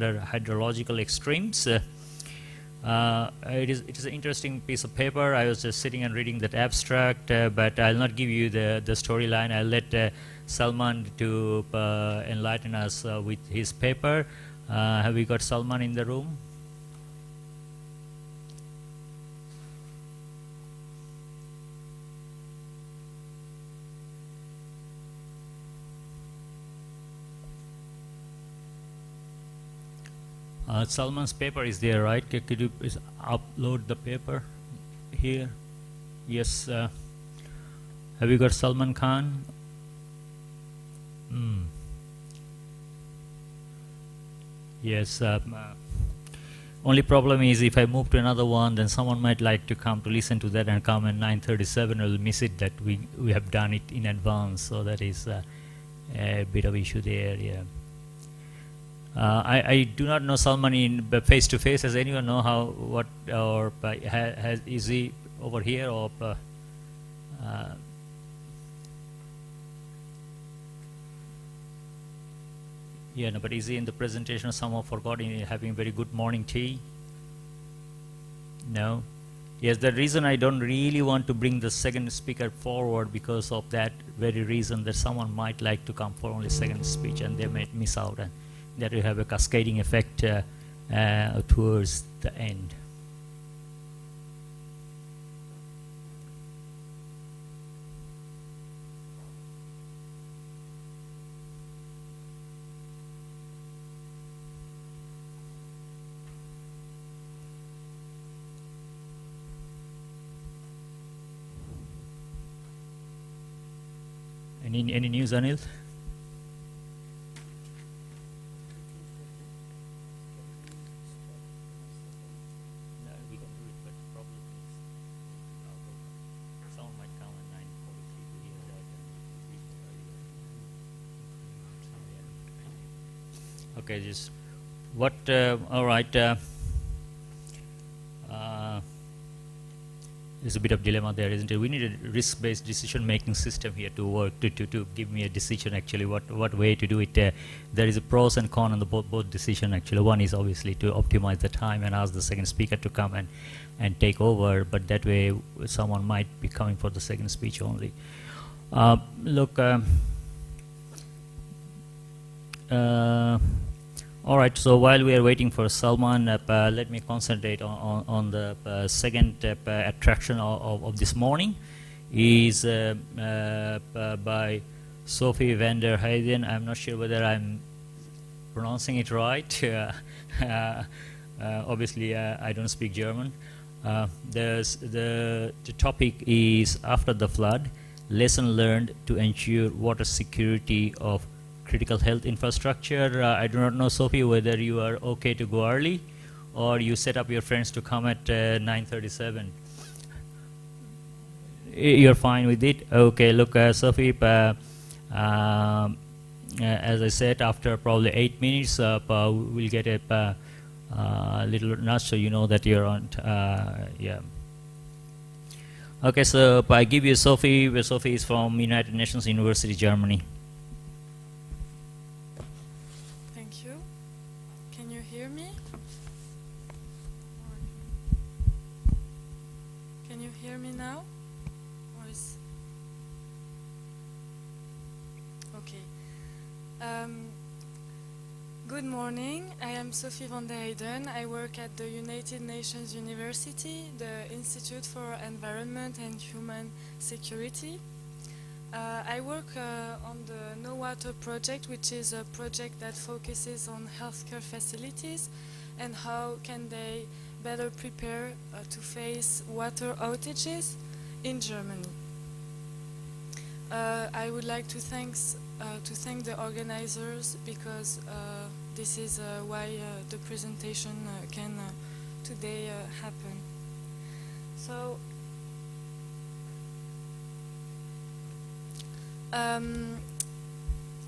hydrological extremes. It is an interesting piece of paper. I was just sitting and reading that abstract, but I'll not give you the storyline. I'll let Salman to enlighten us with his paper. Have we got Salman in the room? Salman's paper is there, right? Could you please upload the paper here? Yes. Have you got Salman Khan? Yes. Only problem is if I move to another one, then someone might like to come to listen to that and come at 9:37. Will miss it that we have done it in advance. So that is a bit of issue there. Yeah. I do not know Salman in face to face. Does anyone know how, what, or is he over here or? Yeah, no, but is he in the presentation? Somehow forgot having very good morning tea. No. Yes, the reason I don't really want to bring the second speaker forward because of that very reason that someone might like to come for only second speech and they might miss out, and that will have a cascading effect towards the end. Any news, Anil? Okay, just what? All right. There's a bit of dilemma there, isn't it? We need a risk-based decision-making system here to work to give me a decision. Actually, what way to do it? There is a pros and cons on the both decision. Actually, one is obviously to optimize the time and ask the second speaker to come and take over. But that way, someone might be coming for the second speech only. Look. All right, so while we are waiting for Salman, let me concentrate on the second attraction of this morning is by Sophie van der Heijden. I'm not sure whether I'm pronouncing it right. Obviously, I don't speak German. The topic is After the Flood, Lesson Learned to Ensure Water Security of Critical Health Infrastructure. I do not know, Sophie, whether you are okay to go early or you set up your friends to come at 9:37. You're fine with it? Okay, look, Sophie, as I said, after probably 8 minutes, we'll get a little nudge so you know that you're on. Yeah. Okay, so I give you Sophie, where Sophie is from United Nations University, Germany. Good morning, I am Sophie van der Heijden. I work at the United Nations University, the Institute for Environment and Human Security. I work on the No Water project, which is a project that focuses on healthcare facilities and how can they better prepare to face water outages in Germany. I would like to thank the organizers because this is why the presentation can today happen. So,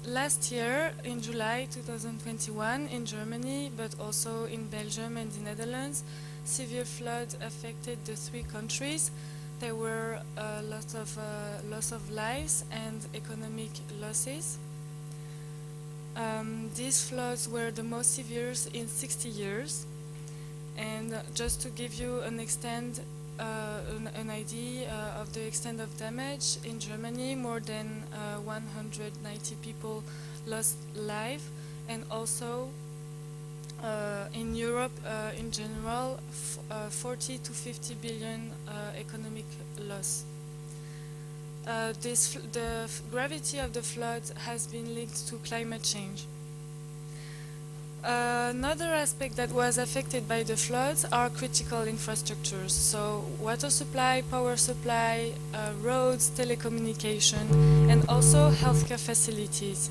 last year in July 2021 in Germany, but also in Belgium and the Netherlands, severe flood affected the 3 countries. There were a lot of loss of lives and economic losses. These floods were the most severe in 60 years. And just to give you an idea of the extent of damage, in Germany more than 190 people lost life, and also in Europe in general 40 to 50 billion economic loss. The gravity of the flood has been linked to climate change. Another aspect that was affected by the floods are critical infrastructures, so water supply, power supply, roads, telecommunication, and also healthcare facilities.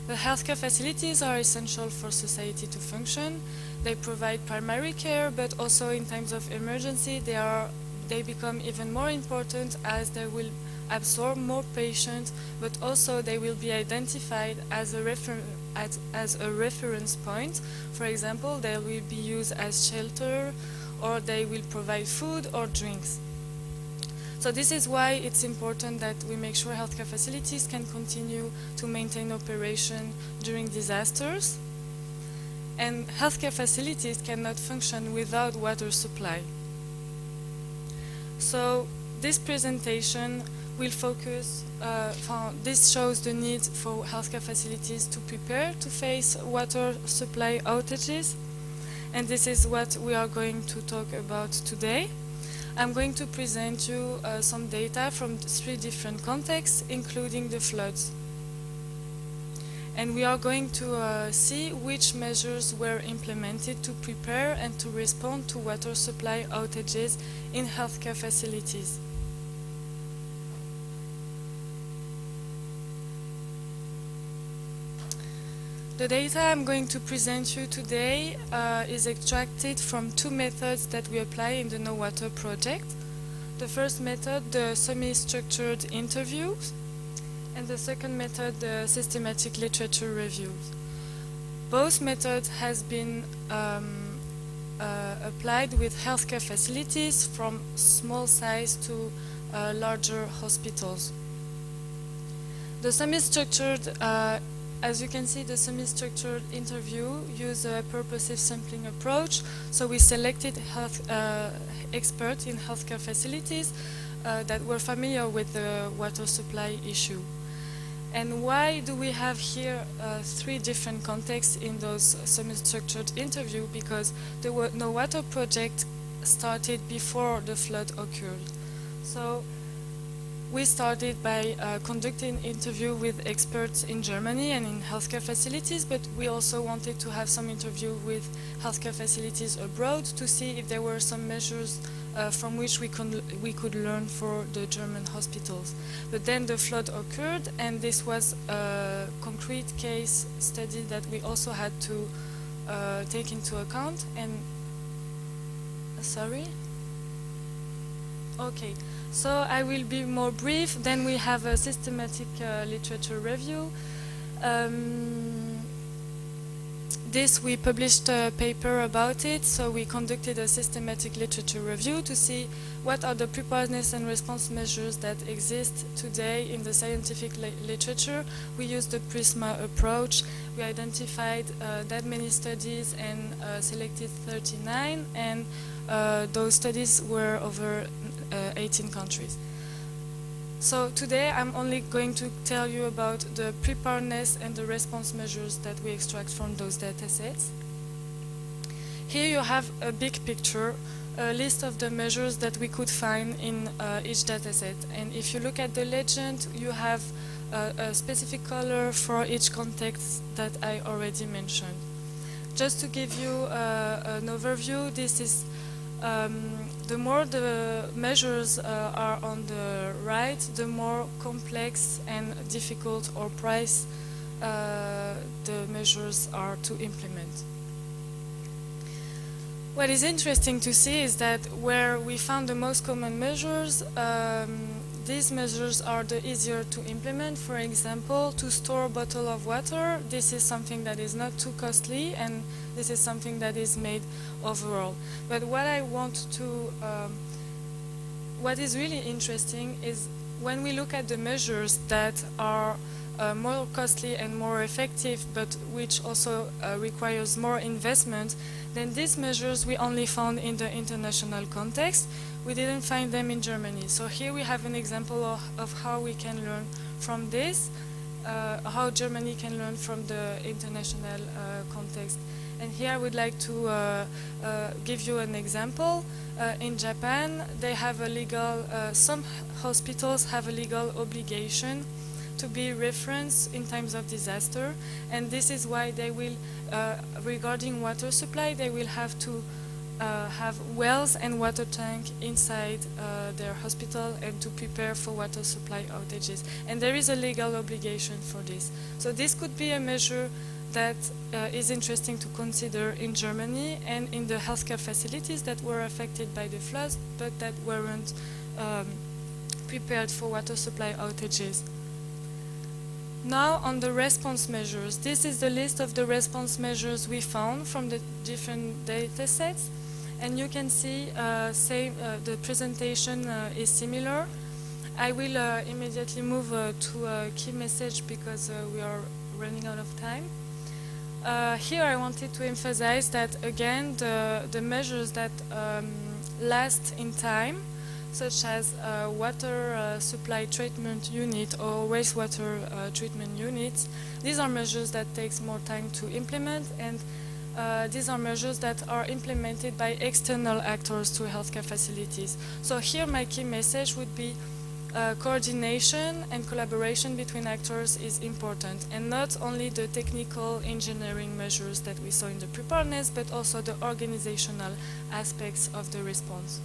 The healthcare facilities are essential for society to function. They provide primary care, but also in times of emergency they become even more important as they will absorb more patients, but also they will be identified as a reference point. For example, they will be used as shelter, or they will provide food or drinks. So this is why it's important that we make sure healthcare facilities can continue to maintain operation during disasters. And healthcare facilities cannot function without water supply. So this presentation will focus, this shows the need for healthcare facilities to prepare to face water supply outages. And this is what we are going to talk about today. I'm going to present you some data from 3 different contexts, including the floods. And we are going to see which measures were implemented to prepare and to respond to water supply outages in healthcare facilities. The data I'm going to present you today is extracted from 2 methods that we apply in the No Water project. The first method, the semi-structured interviews, and the second method, the systematic literature reviews. Both methods has been applied with healthcare facilities from small size to larger hospitals. The semi-structured as you can see, the semi-structured interview used a purposive sampling approach. So we selected experts in healthcare facilities that were familiar with the water supply issue. And why do we have here 3 different contexts in those semi-structured interview? Because the No Water project started before the flood occurred. So we started by conducting interview with experts in Germany and in healthcare facilities, but we also wanted to have some interview with healthcare facilities abroad to see if there were some measures from which we could learn for the German hospitals. But then the flood occurred, and this was a concrete case study that we also had to take into account. And sorry? Okay. So I will be more brief. Then we have a systematic literature review. This we published a paper about it, so we conducted a systematic literature review to see what are the preparedness and response measures that exist today in the scientific literature. We used the PRISMA approach. We identified that many studies and selected 39, and those studies were over 18 countries. So today I'm only going to tell you about the preparedness and the response measures that we extract from those data sets. Here you have a big picture, a list of the measures that we could find in each data set. And if you look at the legend, you have a specific color for each context that I already mentioned. Just to give you an overview, this is the more the measures are on the right, the more complex and difficult or price the measures are to implement. What is interesting to see is that where we found the most common measures, these measures are the easier to implement. For example, to store a bottle of water, this is something that is not too costly, and this is something that is made overall. But what I want to, what is really interesting is when we look at the measures that are more costly and more effective, but which also requires more investment, then these measures we only found in the international context. We didn't find them in Germany. So here we have an example of how we can learn from this, how Germany can learn from the international context. And here I would like to give you an example. In Japan, they have a legal, some hospitals have a legal obligation to be referenced in times of disaster, and this is why they will, regarding water supply, they will have to have wells and water tank inside their hospital and to prepare for water supply outages. And there is a legal obligation for this. So this could be a measure that is interesting to consider in Germany and in the healthcare facilities that were affected by the floods, but that weren't prepared for water supply outages. Now on the response measures. This is the list of the response measures we found from the different data sets. And you can see the presentation is similar. I will immediately move to a key message because we are running out of time. Here I wanted to emphasize that again the measures that last in time, such as water supply treatment unit or wastewater treatment units, these are measures that takes more time to implement, and these are measures that are implemented by external actors to healthcare facilities. So here my key message would be coordination and collaboration between actors is important, and not only the technical engineering measures that we saw in the preparedness, but also the organizational aspects of the response.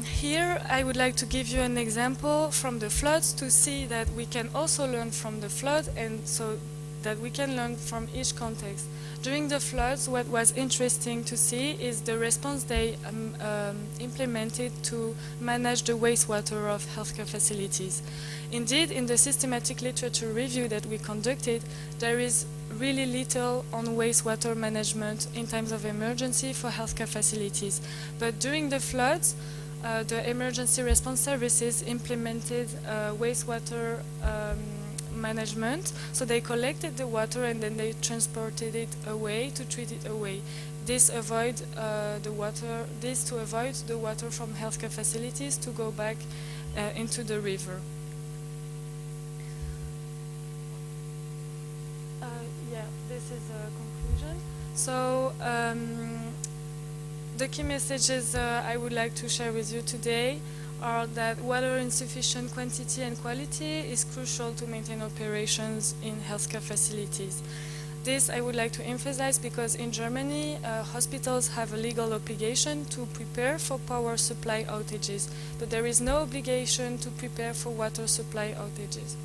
Here I would like to give you an example from the floods to see that we can also learn from the flood, and so that we can learn from each context. During the floods, what was interesting to see is the response they implemented to manage the wastewater of healthcare facilities. Indeed, in the systematic literature review that we conducted, there is really little on wastewater management in times of emergency for healthcare facilities. But during the floods, the emergency response services implemented wastewater management. So they collected the water and then they transported it away to treat it away. This to avoid the water from healthcare facilities to go back into the river. This is a conclusion. So the key messages I would like to share with you today are that water in sufficient quantity and quality is crucial to maintain operations in healthcare facilities. This I would like to emphasize because in Germany, hospitals have a legal obligation to prepare for power supply outages, but there is no obligation to prepare for water supply outages.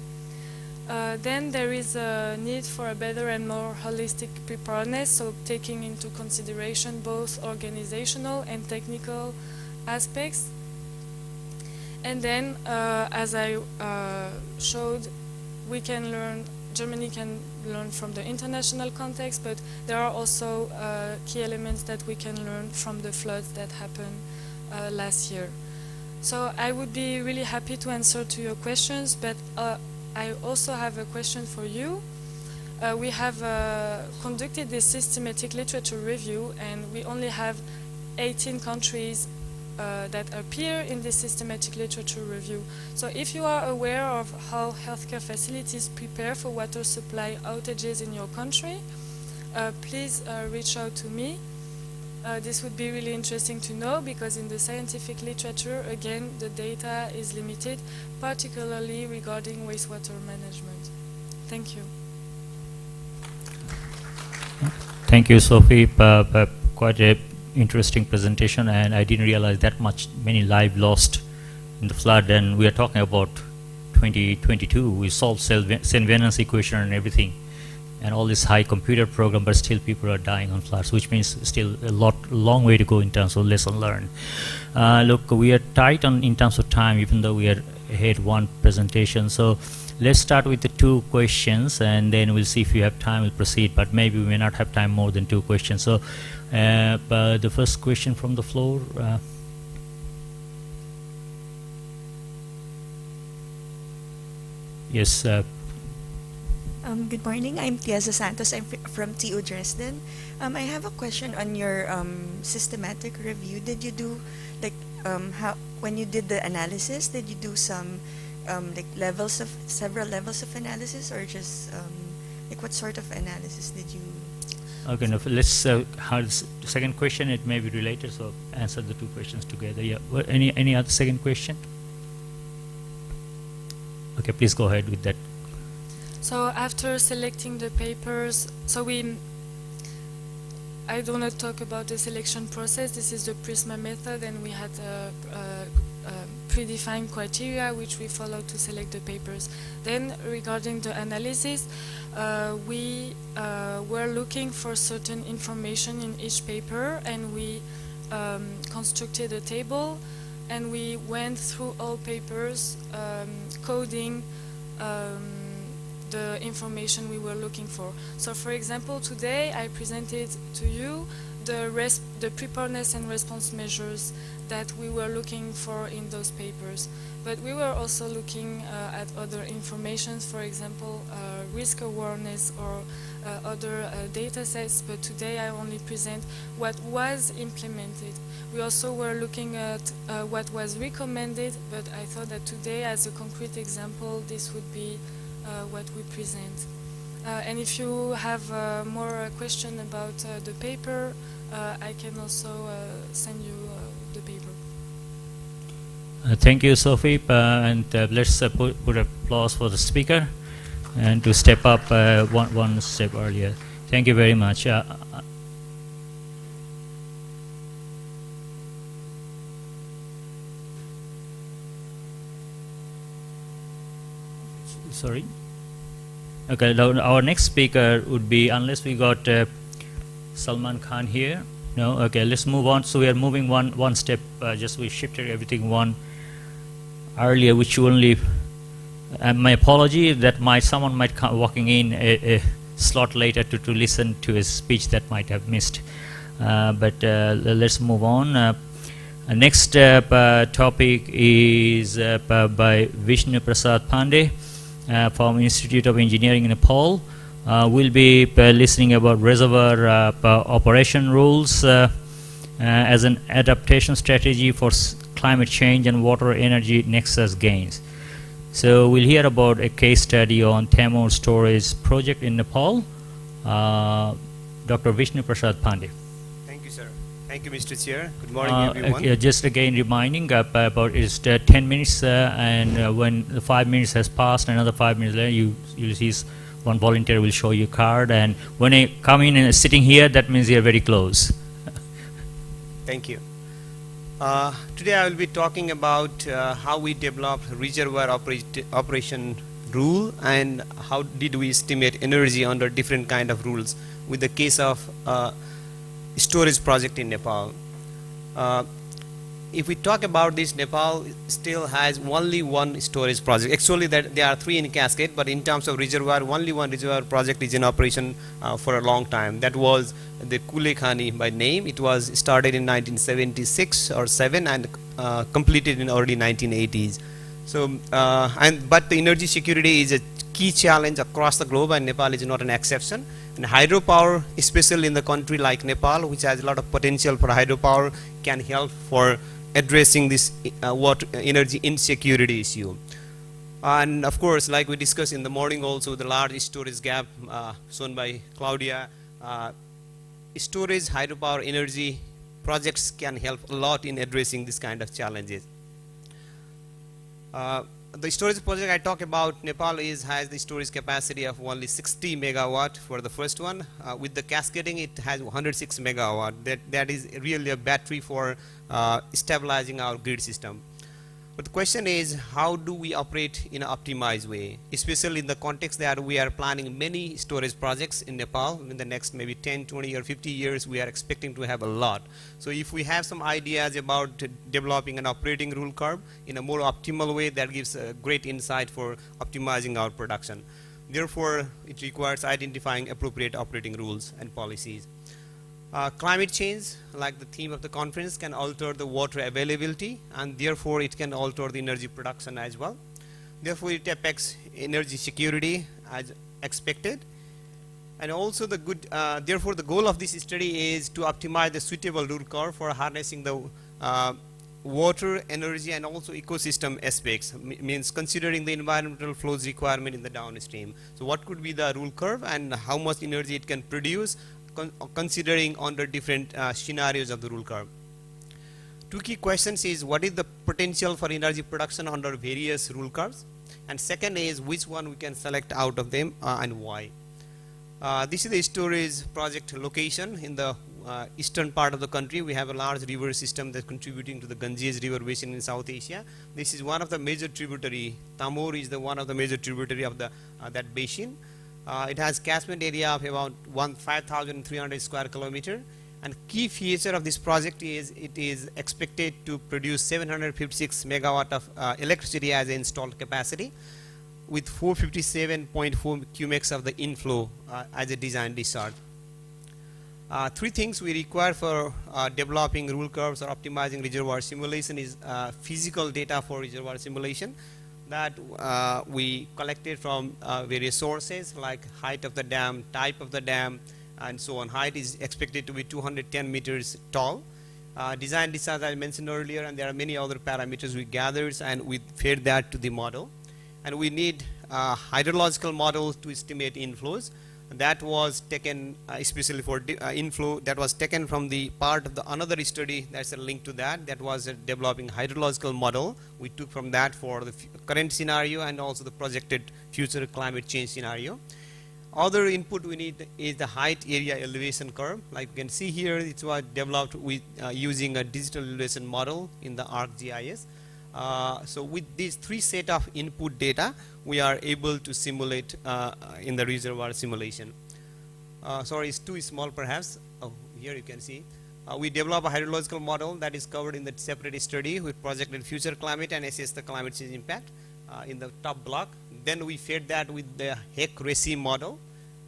Then there is a need for a better and more holistic preparedness, so taking into consideration both organizational and technical aspects. And then, as I showed, Germany can learn from the international context, but there are also key elements that we can learn from the floods that happened last year. So I would be really happy to answer to your questions, but I also have a question for you. We have conducted this systematic literature review, and we only have 18 countries that appear in this systematic literature review. So if you are aware of how healthcare facilities prepare for water supply outages in your country, please reach out to me. This would be really interesting to know, because in the scientific literature, again, the data is limited, particularly regarding wastewater management. Thank you. Thank you, Sophie. Quite a interesting presentation, and I didn't realize that many lives lost in the flood. And we are talking about 2022. We solved St. Venant's equation and everything, and all this high computer program, but still people are dying on floods, which means still a long way to go in terms of lesson learned. Look, we are tight in terms of time, even though we are ahead one presentation. So let's start with the 2 questions, and then we'll see if you have time, we'll proceed, but maybe we may not have time more than 2 questions. So but the first question from the floor. Yes. Good morning. I'm Tiaza Santos. I'm from TU Dresden. I have a question on your systematic review. Did you do like how when you did the analysis? Did you do some like several levels of analysis, or just like what sort of analysis did you? Okay, now let's have the second question. It may be related, so answer the two questions together. Yeah. Any other second question? Okay, please go ahead with that. So after selecting the papers, I do not talk about the selection process. This is the Prisma method, and we had predefined criteria which we followed to select the papers. Then regarding the analysis, we were looking for certain information in each paper, and we constructed a table, and we went through all papers, coding the information we were looking for. So for example, today I presented to you the preparedness and response measures that we were looking for in those papers. But we were also looking at other informations, for example, risk awareness or other data sets, but today I only present what was implemented. We also were looking at what was recommended, but I thought that today, as a concrete example, this would be what we present. And if you have more question about the paper, I can also send you the paper. Thank you, Sophie, and let's put applause for the speaker and to step up one step earlier. Thank you very much. Sorry. Okay, now our next speaker would be, unless we got Salman Khan here. No. Okay, let's move on. So we are moving one step. Just we shifted everything one earlier, which only. My apology that someone might come walking in a slot later to listen to his speech that might have missed. But let's move on. Next topic is by Vishnu Prasad Pandey from Institute of Engineering in Nepal. We'll be listening about reservoir operation rules as an adaptation strategy for climate change and water energy nexus gains. So we'll hear about a case study on Tamor storage project in Nepal. Dr. Vishnu Prasad Pandey. Thank you, sir. Thank you, Mr. Chair. Good morning, everyone. Just again reminding about it's 10 minutes, and when the 5 minutes has passed, another 5 minutes later, you'll see one volunteer will show you a card, and when I come in and sitting here, that means you're very close. Thank you. Today I will be talking about how we developed reservoir operation rule and how did we estimate energy under different kind of rules with the case of storage project in Nepal. If we talk about this, Nepal still has only one storage project. Actually, there are three in cascade, but in terms of reservoir, only one reservoir project is in operation for a long time. That was the Kulekhani by name. It was started in 1976 or 7 and completed in early 1980s. So, but the energy security is a key challenge across the globe, and Nepal is not an exception. And hydropower, especially in the country like Nepal, which has a lot of potential for hydropower, can help for addressing this water energy insecurity issue. And of course, like we discussed in the morning also, the large storage gap shown by Claudia, storage hydropower energy projects can help a lot in addressing this kind of challenges. The storage project I talk about, Nepal has the storage capacity of only 60 megawatt for the first one. With the cascading, it has 106 megawatt. That is really a battery for stabilizing our grid system. But the question is, how do we operate in an optimized way, especially in the context that we are planning many storage projects in Nepal. In the next maybe 10, 20 or 50 years, we are expecting to have a lot. So if we have some ideas about developing an operating rule curve in a more optimal way, that gives a great insight for optimizing our production. Therefore, it requires identifying appropriate operating rules and policies. Climate change, like the theme of the conference, can alter the water availability, and therefore it can alter the energy production as well. Therefore, it affects energy security as expected. And also the good, therefore the goal of this study is to optimize the suitable rule curve for harnessing the water, energy, and also ecosystem aspects, means considering the environmental flows requirement in the downstream. So what could be the rule curve and how much energy it can produce, considering under different scenarios of the rule curve. Two key questions is what is the potential for energy production under various rule curves, and second is which one we can select out of them and why. This is the storage project location in the eastern part of the country. We have a large river system that's contributing to the Ganges River basin in South Asia. This is one of the major tributary. Tamor is the one of the major tributary of the that basin. It has catchment area of about 5,300 square kilometer. And key feature of this project is it is expected to produce 756 megawatt of electricity as installed capacity, with 457.4 cumex of the inflow as a design discharge. Three things we require for developing rule curves or optimizing reservoir simulation is physical data for reservoir simulation that we collected from various sources like height of the dam, type of the dam, and so on. Height is expected to be 210 meters tall. Design discharge I mentioned earlier, and there are many other parameters we gathered and we fed that to the model. And we need hydrological models to estimate inflows. That was taken especially for inflow, that was taken from the part of the another study. That's a link to that. That was developing hydrological model. We took from that for the current scenario and also the projected future climate change scenario. Other input we need is the height area elevation curve. Like you can see here, it was developed with using a digital elevation model in the ArcGIS. So with these three set of input data, we are able to simulate in the reservoir simulation. Sorry, it's too small perhaps. Oh, here you can see. We develop a hydrological model that is covered in the separate study with projected future climate and assess the climate change impact in the top block. Then we fed that with the HEC-RECIM model,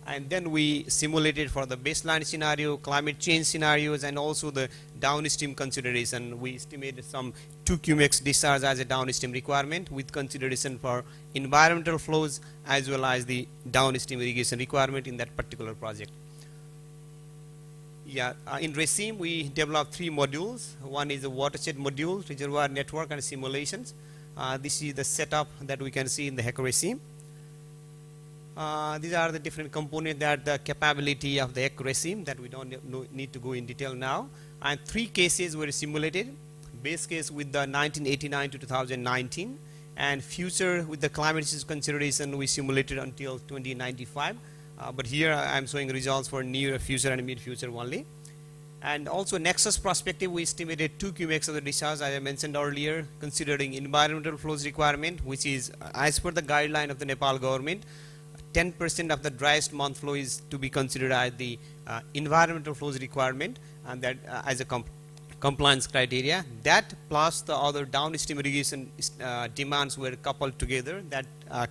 and then we simulated for the baseline scenario, climate change scenarios, and also the downstream consideration. We estimated some 2 cumex discharge as a downstream requirement with consideration for environmental flows as well as the downstream irrigation requirement in that particular project. Yeah, in RECIM we developed 3 modules. One is the watershed module, reservoir network, and simulations. This is the setup that we can see in the HEC-RECIM. These are the different components that the capability of the HEC-RECIM that we don't need to go in detail now. And 3 cases were simulated. Base case with the 1989 to 2019, and future with the climate change consideration we simulated until 2095. But here I'm showing results for near future and mid future only. And also nexus perspective, we estimated 2 cumex of the discharge, as I mentioned earlier, considering environmental flows requirement, which is as per the guideline of the Nepal government, 10% of the driest month flow is to be considered as the environmental flows requirement, and that as a compliance criteria. That plus the other downstream irrigation demands were coupled together. That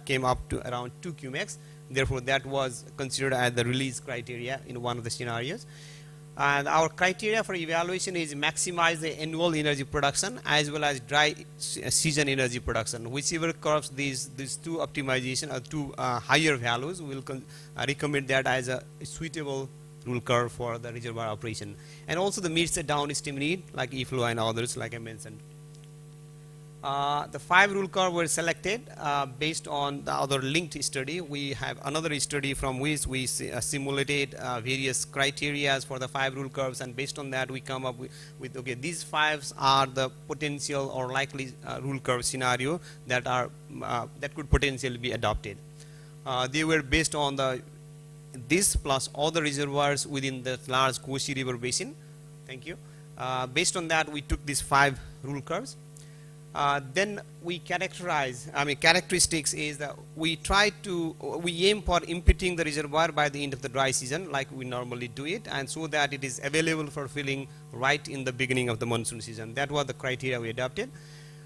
came up to around 2 cumex. Therefore, that was considered as the release criteria in one of the scenarios. And our criteria for evaluation is maximize the annual energy production as well as dry season energy production. Whichever curves these 2 optimization or 2 higher values, we will recommend that as a suitable rule curve for the reservoir operation. And also the meets the downstream need like e-flow and others like I mentioned. The 5 rule curve were selected based on the other linked study. We have another study from which we simulated various criteria for the 5 rule curves, and based on that we come up with okay, these 5s are the potential or likely rule curve scenario that are that could potentially be adopted. They were based on this plus all the reservoirs within the large Kosi River basin. Thank you. Based on that, we took these 5 rule curves. Then we characteristics is that we aim for emptying the reservoir by the end of the dry season like we normally do it, and so that it is available for filling right in the beginning of the monsoon season. That was the criteria we adopted.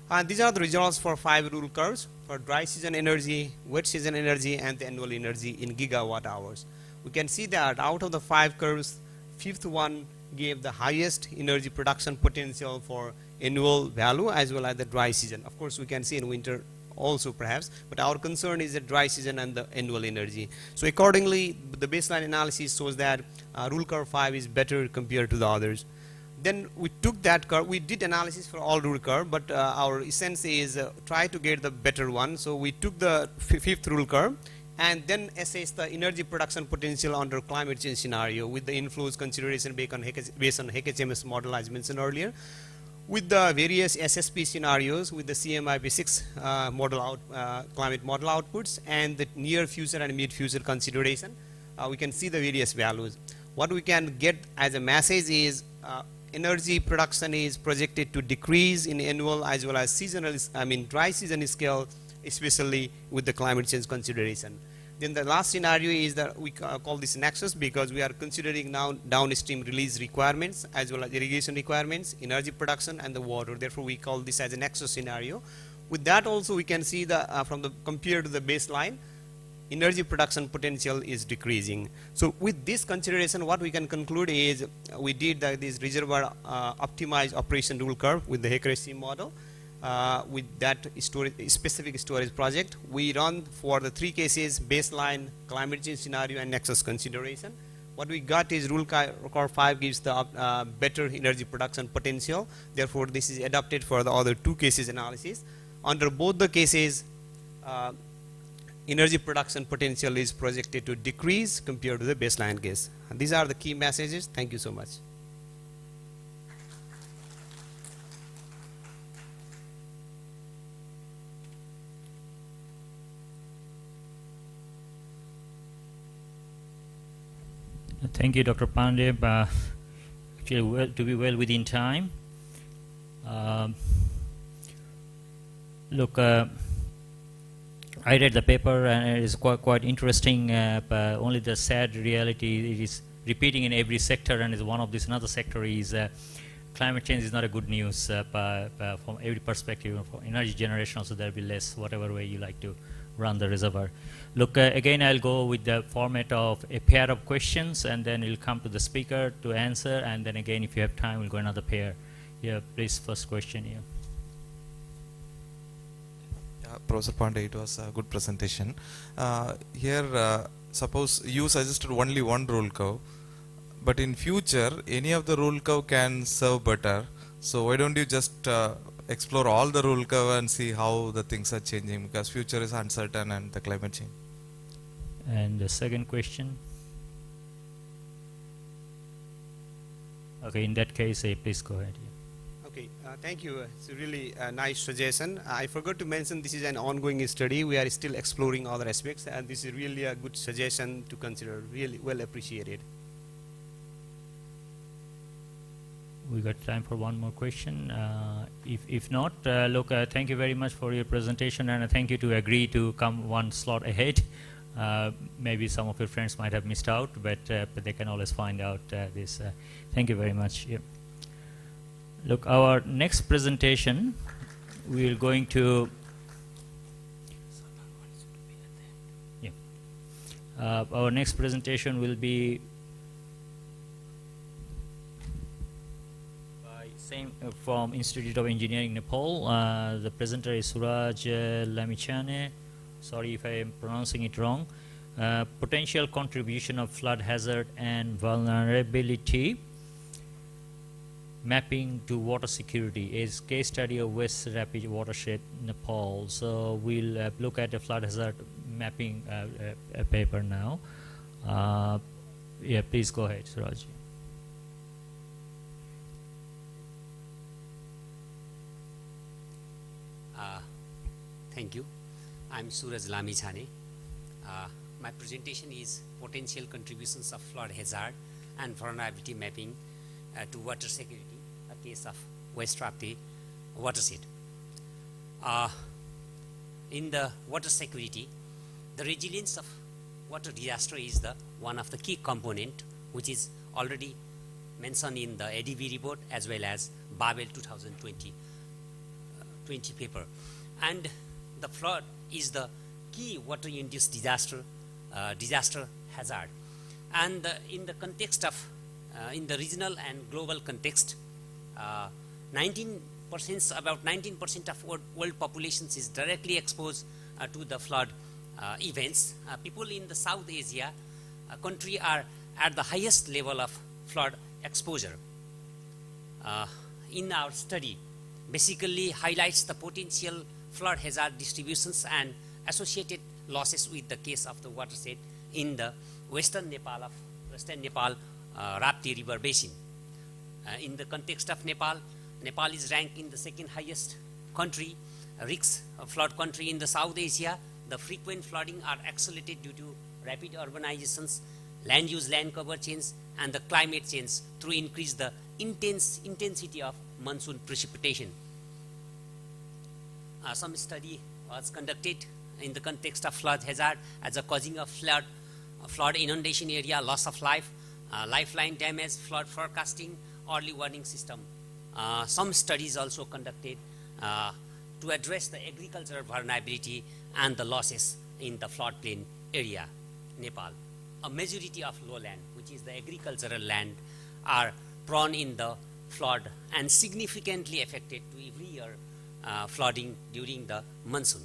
And these are the results for 5 rule curves for dry season energy, wet season energy, and the annual energy in gigawatt hours. We can see that out of the 5 curves, 5th one gave the highest energy production potential for annual value as well as the dry season. Of course, we can see in winter also perhaps, but our concern is the dry season and the annual energy. So accordingly, the baseline analysis shows that rule curve 5 is better compared to the others. Then we took that curve, we did analysis for all rule curve, but our essence is try to get the better one. So we took the fifth rule curve and then assess the energy production potential under climate change scenario with the influence consideration based on HHMS model as mentioned earlier, with the various SSP scenarios with the CMIP6 climate model outputs and the near future and mid future consideration. We can see the various values. What we can get as a message is energy production is projected to decrease in annual as well as seasonal, dry season scale, especially with the climate change consideration. Then the last scenario is that we call this nexus because we are considering now downstream release requirements as well as irrigation requirements, energy production and the water. Therefore, we call this as a nexus scenario. With that also we can see the compared to the baseline, energy production potential is decreasing. So with this consideration, what we can conclude is we did this reservoir optimized operation rule curve with the HKRC model. With that specific storage project, we run for the 3 cases: baseline, climate change scenario, and nexus consideration. What we got is rule curve 5 gives the better energy production potential. Therefore, this is adapted for the other 2 cases analysis. Under both the cases, energy production potential is projected to decrease compared to the baseline case. And these are the key messages. Thank you so much. Thank you, Dr. Pandey. Actually, to be well within time. Look, I read the paper and it is quite interesting. But only the sad reality it is repeating in every sector, and is one of this. Another sector is climate change is not a good news from every perspective. For energy generation, also there will be less, whatever way you like to run the reservoir. Look, again, I'll go with the format of a pair of questions, and then we'll come to the speaker to answer, and then again, if you have time, we'll go another pair. Yeah, please, first question here. Professor Pandey, it was a good presentation. Suppose you suggested only one rule curve, but in future, any of the rule curve can serve better. So why don't you just explore all the rule curve and see how the things are changing, because future is uncertain and the climate change. And the second question. Okay, in that case, please go ahead. Yeah. Okay, thank you. It's a really nice suggestion. I forgot to mention this is an ongoing study. We are still exploring other aspects, and this is really a good suggestion to consider. Really well appreciated. We got time for one more question. If not, look, thank you very much for your presentation, and thank you to agree to come one slot ahead. Maybe some of your friends might have missed out, but they can always find out this. Thank you very much. Yep. Look, our next presentation, we are going to. Yeah. Our next presentation will be. From Institute of Engineering, Nepal. The presenter is Suraj Lamichane. Sorry if I am pronouncing it wrong. Potential contribution of flood hazard and vulnerability mapping to water security is case study of West Rapid watershed, Nepal. So we'll look at the flood hazard mapping paper now. Yeah, please go ahead, Suraj. Thank you. I'm Suraj Lamichane. My presentation is potential contributions of flood hazard and vulnerability mapping to water security, a case of West Rapti watershed. In the water security, the resilience of water disaster is the one of the key component, which is already mentioned in the ADB report as well as Babel 2020 paper. And the flood is the key water-induced disaster hazard. And in the context of, in the regional and global context, about 19% of world populations is directly exposed to the flood events. People in the South Asia country are at the highest level of flood exposure. In our study, basically highlights the potential flood hazard distributions and associated losses with the case of the watershed in the western Nepal Rapti River Basin. In the context of Nepal, Nepal is ranked in the second highest country, flood country in the South Asia. The frequent flooding are accelerated due to rapid urbanizations, land use, land cover change, and the climate change through increase the intensity of monsoon precipitation. Some study was conducted in the context of flood hazard as a causing of flood inundation area, loss of life, lifeline damage, flood forecasting, early warning system. Some studies also conducted to address the agricultural vulnerability and the losses in the floodplain area, Nepal. A majority of lowland, which is the agricultural land, are prone in the flood and significantly affected to every year flooding during the monsoon.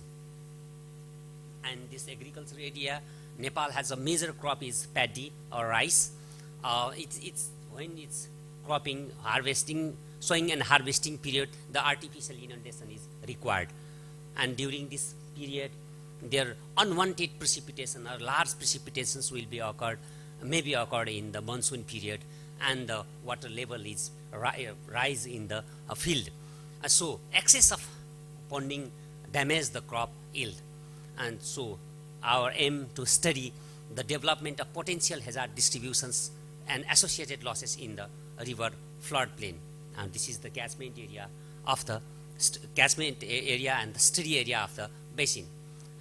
And this agricultural area, Nepal has a major crop is paddy or rice. When it's cropping, harvesting, sowing and harvesting period, the artificial inundation is required. And during this period, their unwanted precipitation or large precipitations will be may be occurred in the monsoon period, and the water level is rise in the field. So excess of ponding damage the crop yield. And so our aim to study the development of potential hazard distributions and associated losses in the river floodplain. And this is the catchment area of the and the study area of the basin.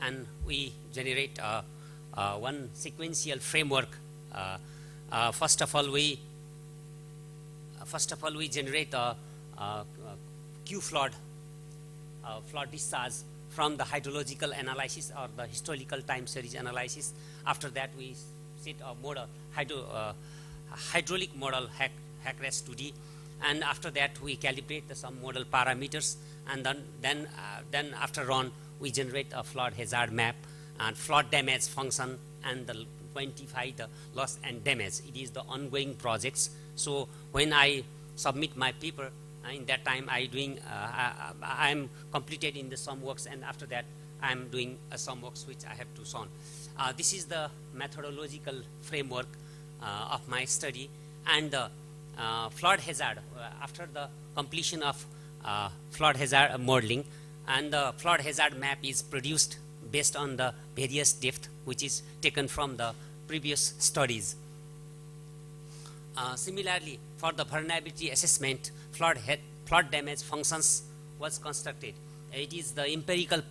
And we generate one sequential framework. First of all, we generate a Q flood discharge from the hydrological analysis or the historical time series analysis. After that, we set a model, hydraulic model HACRAS 2D, and after that we calibrate some model parameters, and then after on we generate a flood hazard map and flood damage function and quantify the loss and damage. It is the ongoing projects. So when I submit my paper, in that time I am completed in the some works, and after that I am doing some works which I have to show. This is the methodological framework of my study, and the flood hazard after the completion of flood hazard modeling, and the flood hazard map is produced based on the various depth which is taken from the previous studies. Similarly, for the vulnerability assessment, flood damage functions was constructed. It is the empirical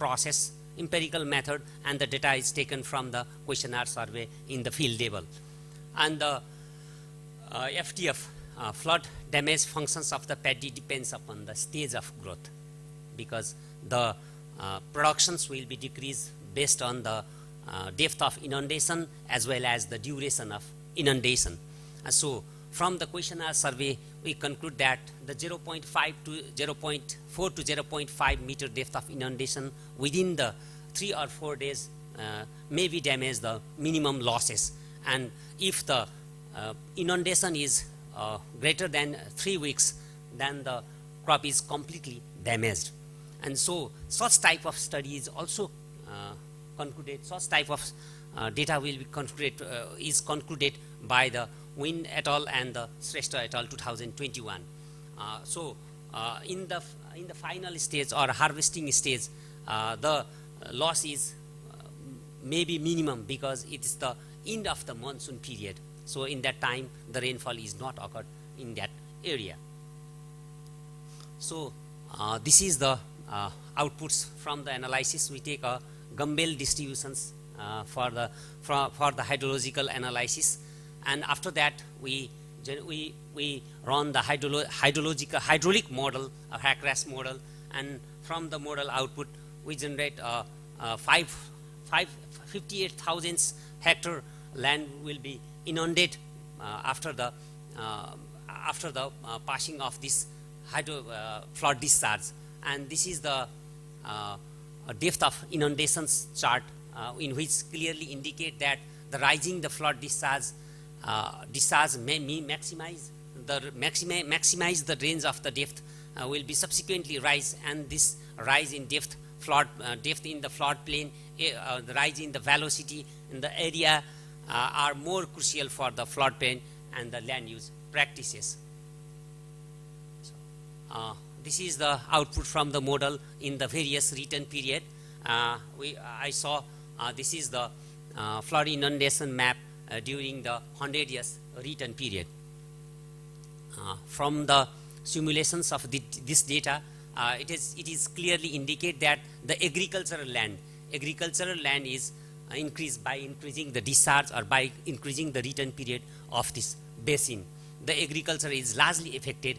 method, and the data is taken from the questionnaire survey in the field level. And the FDF, flood damage functions of the paddy depends upon the stage of growth, because the productions will be decreased based on the depth of inundation as well as the duration of inundation. So from the questionnaire survey, we conclude that the 0.4 to 0.5 meter depth of inundation within the 3 or 4 days maybe damage the minimum losses. And if the inundation is greater than 3 weeks, then the crop is completely damaged. And so such type of study is also concluded, such type of data will be concluded by the Wynn et al. And the Shrestha et al. 2021. In the final stage or harvesting stage, the loss is maybe minimum, because it is the end of the monsoon period. So in that time, the rainfall is not occurred in that area. So this is the outputs from the analysis. We take a Gumbel distributions for the hydrological analysis, and after that we run the hydraulic model, a HACRAS model, and from the model output we generate 58,000 hectare land will be inundated after the passing of this flood discharge, and this is the depth of inundations chart, in which clearly indicate that the rising the flood discharge may maximize the range of the depth will be subsequently rise, and this rise in depth in the flood plain, the rise in the velocity in the area are more crucial for the flood plain and the land use practices. This is the output from the model in the various return period. I saw this is the flood inundation map during the 100 years return period. From the simulations of this data, it is clearly indicate that the agricultural land is increased by increasing the discharge or by increasing the return period of this basin. The agriculture is largely affected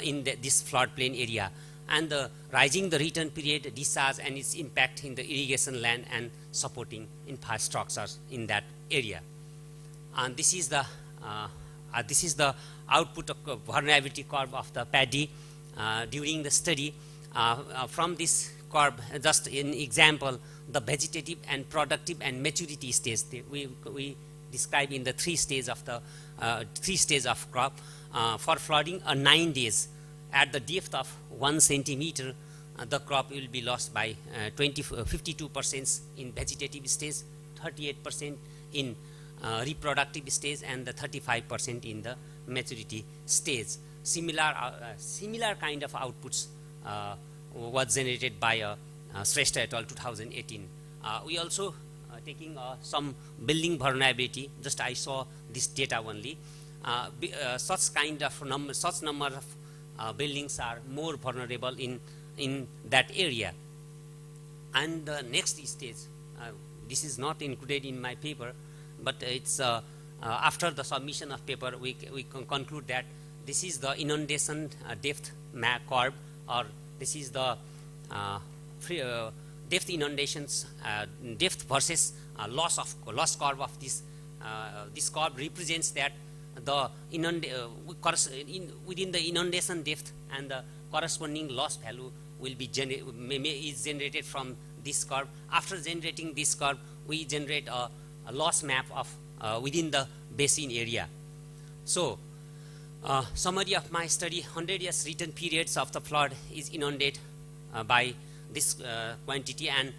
in this floodplain area, and the rising the return period, discharge, and its impact in the irrigation land and supporting infrastructures in that area. And this is the output of vulnerability curve of the paddy during the study. From this curve, just an example, the vegetative and productive and maturity stage we describe in the three stages of crop. For flooding 9 days at the depth of 1 centimeter, the crop will be lost by 52% in vegetative stage, 38% in reproductive stage, and the 35% in the maturity stage. Similar kind of outputs was generated by Shrestha et al. 2018. We also taking some building vulnerability. Just I saw this data only. Such number of buildings are more vulnerable in that area. And the next stage, this is not included in my paper, but it's after the submission of paper, we can conclude that this is the inundation depth map curve, or this is the depth inundations depth versus loss curve of this. This curve represents that the within the inundation depth, and the corresponding loss value will be is generated from this curve. After generating this curve, we generate a loss map of within the basin area. So summary of my study: 100 years return periods of the flood is inundated by this quantity, and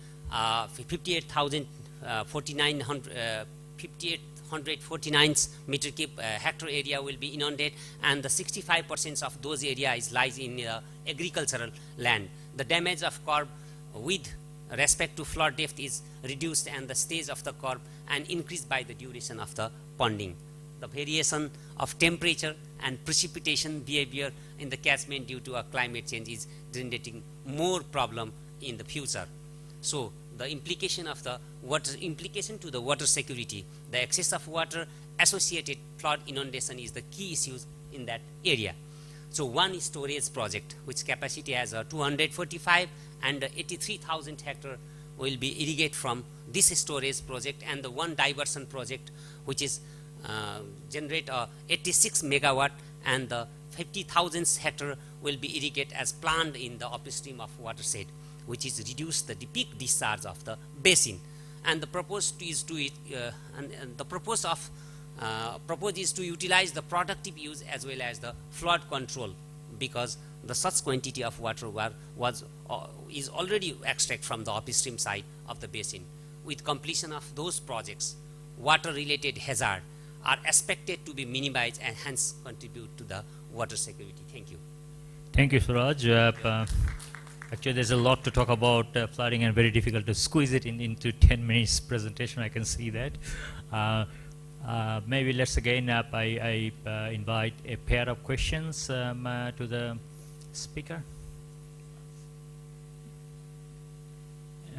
58,149 meter cube hectare area will be inundated, and the 65% of those areas lies in agricultural land. The damage of curve with respect to flood depth is reduced, and the stage of the curve and increased by the duration of the ponding. The variation of temperature and precipitation behavior in the catchment due to a climate change is generating more problem in the future. So the implication of the implication to the water security, the excess of water associated flood inundation is the key issues in that area. So one storage project which capacity has 245 and 83,000 hectare will be irrigated from this storage project, and the one diversion project which is generate 86 megawatt, and the 50,000 hectare will be irrigated as planned in the upstream of watershed, which is reduce the peak discharge of the basin. And the proposed is to utilize the productive use as well as the flood control, because the such quantity of water is already extracted from the upstream side of the basin. With completion of those projects, water related hazard are expected to be minimized and hence contribute to the water security. Thank you. Thank you, Suraj. Actually, there's a lot to talk about flooding, and very difficult to squeeze it into 10 minutes presentation. I can see that. Maybe let's again, I invite a pair of questions to the speaker.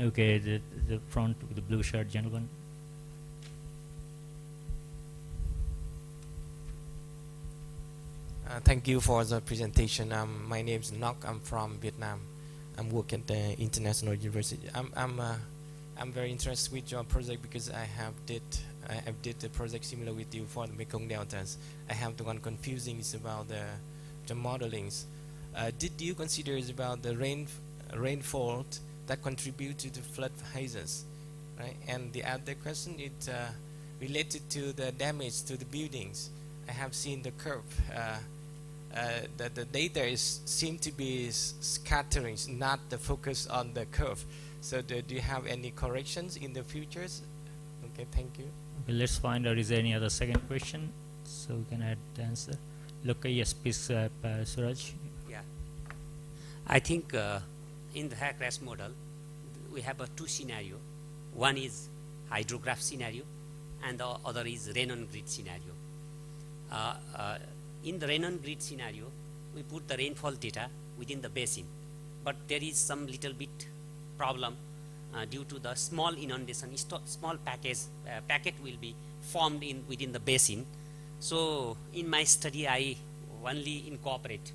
Okay, the front with the blue shirt gentleman. Thank you for the presentation. My name is Nok. I'm from Vietnam. I'm working at the International University. I'm very interested with your project because I did a project similar with you for the Mekong deltas. I have the one confusing is about the modelings. Did you consider is about the rainfall that contribute to the flood hazards, right? And the other question is related to the damage to the buildings. I have seen the curve. That the data seem to be scattering, not the focus on the curve. So do you have any corrections in the futures? Okay, thank you. Okay, let's find out is there any other second question, so we can add the answer. Look, yes, please, Suraj. Yeah. I think in the hair crash model, we have a two scenario. One is hydrograph scenario, and the other is rain-on-grid scenario. In the rain-on-grid scenario, we put the rainfall data within the basin, but there is some little bit problem due to the small inundation. Small packet will be formed within the basin. So in my study, I only incorporate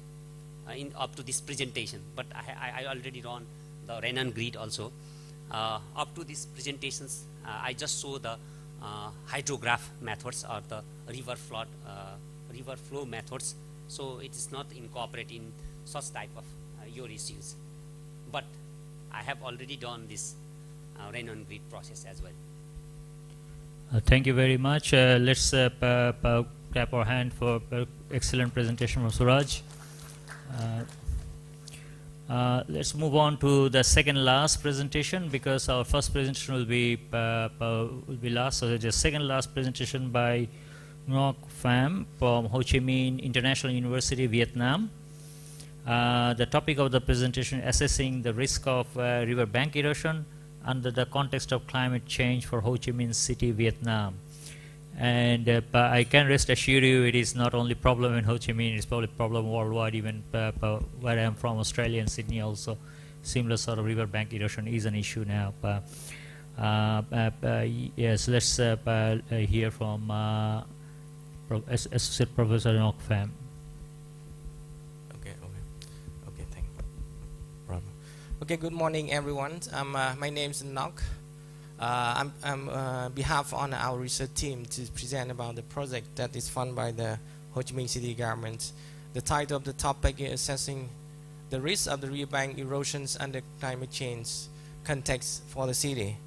up to this presentation, but I already run the rain-on-grid also. Up to these presentations, I just show the hydrograph methods or the river flow methods. So it is not incorporated in such type of your issues. But I have already done this rain-on-grid process as well. Thank you very much. Let's clap our hand for excellent presentation from Suraj. Let's move on to the second last presentation, because our first presentation will be last. So the second last presentation by Ngoc Pham from Ho Chi Minh International University, Vietnam. The topic of the presentation: assessing the risk of river bank erosion under the context of climate change for Ho Chi Minh City, Vietnam. And I can rest assure you, it is not only problem in Ho Chi Minh, it's probably problem worldwide. Even where I am from, Australia and Sydney also, similar sort of river bank erosion is an issue now. Yes, let's hear from Associate Professor Ngoc Pham. Okay, thank you. Problem. Okay, good morning, everyone. My name is Ngoc. I'm behalf on our research team to present about the project that is funded by the Ho Chi Minh City government. The title of the topic is assessing the risk of the river bank erosions under climate change context for the city.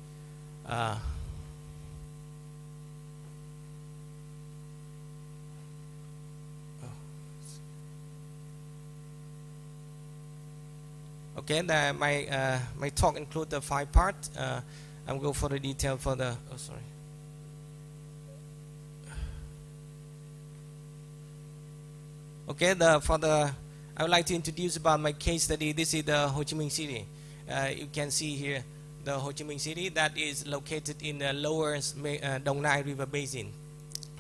Okay, my talk includes the 5 parts. I'm going for the detail for the. Oh, sorry. Okay, I would like to introduce about my case study. This is the Ho Chi Minh City. You can see here the Ho Chi Minh City that is located in the lower Dong Nai River Basin.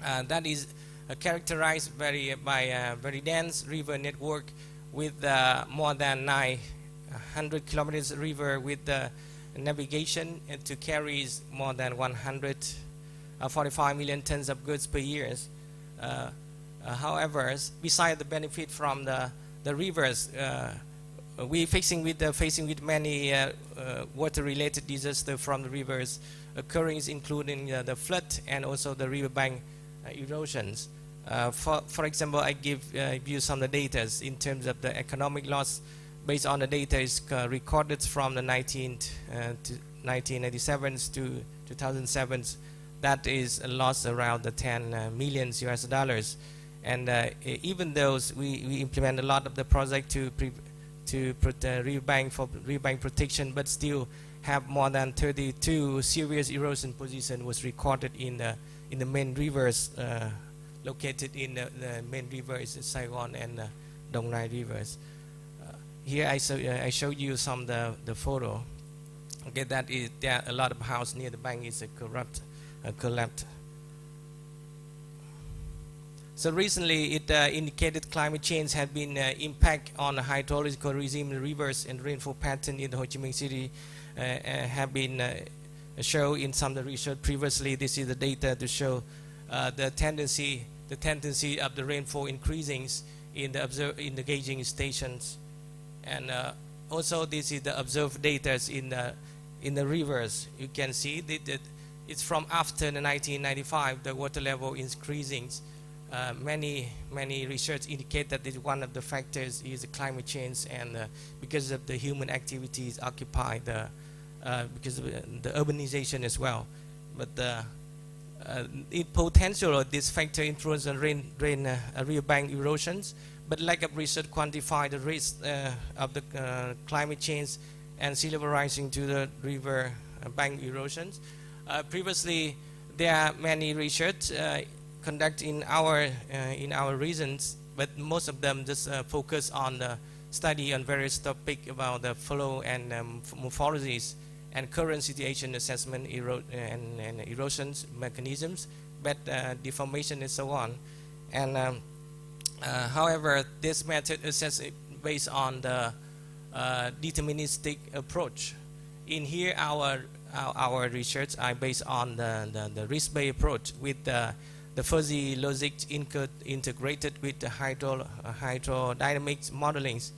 That is characterized by a very dense river network with more than 900 kilometers river with navigation to carry more than 145 million tons of goods per year. However, besides the benefit from the rivers, we facing with many water-related disasters from the rivers occurring, including the flood and also the riverbank erosions. For example, I give you some of the data in terms of the economic loss. Based on the data is recorded from the 1997 to 2007, that is a loss around the 10 million US dollars. And even though we implement a lot of the project to put riverbank for riverbank protection, but still have more than 32 serious erosion position was recorded in the main rivers located in the main rivers, Saigon and Dong Nai rivers. Here I show you some the photo. Okay, that is there are a lot of house near the bank is collapsed. So recently, it indicated climate change had been impact on the hydrological regime in rivers and rainfall pattern in the Ho Chi Minh City have been shown in some of the research previously. This is the data to show the tendency of the rainfall increasing in the gauging stations. And also this is the observed data in the rivers. You can see that it's from after the 1995 the water level is increasing many research indicate that one of the factors is climate change, and because of the human activities occupy because of the urbanization as well. But the potential of this factor influence on riverbank erosions, but lack of research quantify the risk of the climate change and sea level rising to the river bank erosions. Previously, there are many research conducted in our regions, but most of them just focus on the study on various topics about the flow and morphologies and current situation assessment, and erosions mechanisms, bed deformation, and so on. And however, this method assess based on the deterministic approach. In here, our research are based on the risk-based approach with the fuzzy logic integrated with the hydrodynamics modelings.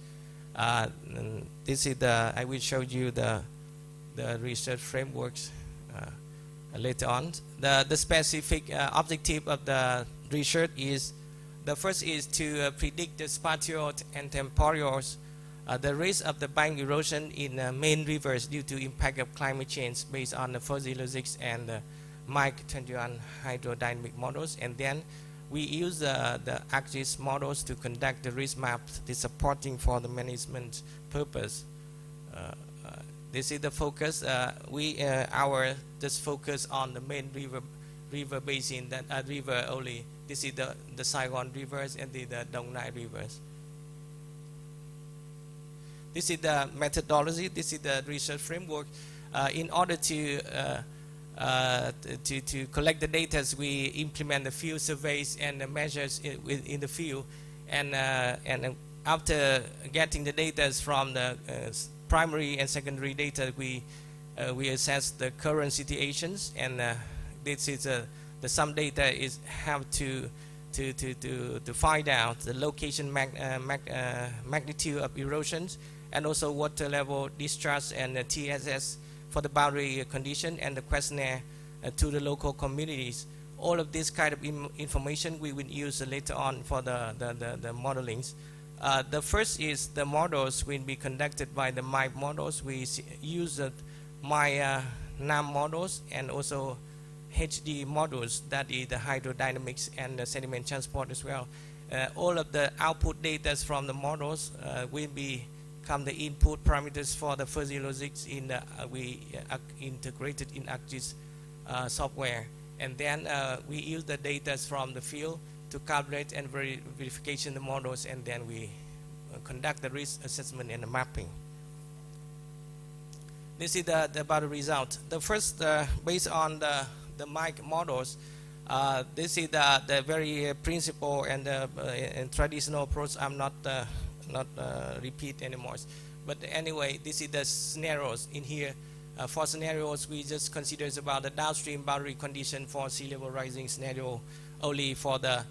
This is I will show you the research frameworks later on. The specific objective of the research is, the first is to predict the spatial and temporal the risk of the bank erosion in main rivers due to impact of climate change based on the fuzzy logics and the Mike 21 hydrodynamic models. And then we use the ArcGIS models to conduct the risk maps, the supporting for the management purpose. This is the focus. Our just focus on the main river basin, that river only. This is the Saigon rivers and the Dong Nai rivers. This is the methodology. This is the research framework. In order to collect the data, we implement the field surveys and the measures in the field, and after getting the data from the primary and secondary data, we assess the current situations, and this is some data is have to find out the location magnitude of erosions, and also water level discharge and the TSS for the boundary condition, and the questionnaire to the local communities. All of this kind of information we will use later on for the modelings. The first is the models will be conducted by the MIPE models. We use the NAM models and also HD models, that is the hydrodynamics and the sediment transport as well. All of the output data from the models will become the input parameters for the fuzzy logics in the we integrated in ArcGIS software, and then we use the data from the field to calculate and verification the models, and then we conduct the risk assessment and the mapping. This is about the result. The first, based on the MIC models, this is the very principle and traditional approach. I'm not repeat anymore. But anyway, this is the scenarios in here. For scenarios, we just consider about the downstream boundary condition for sea level rising scenario only for the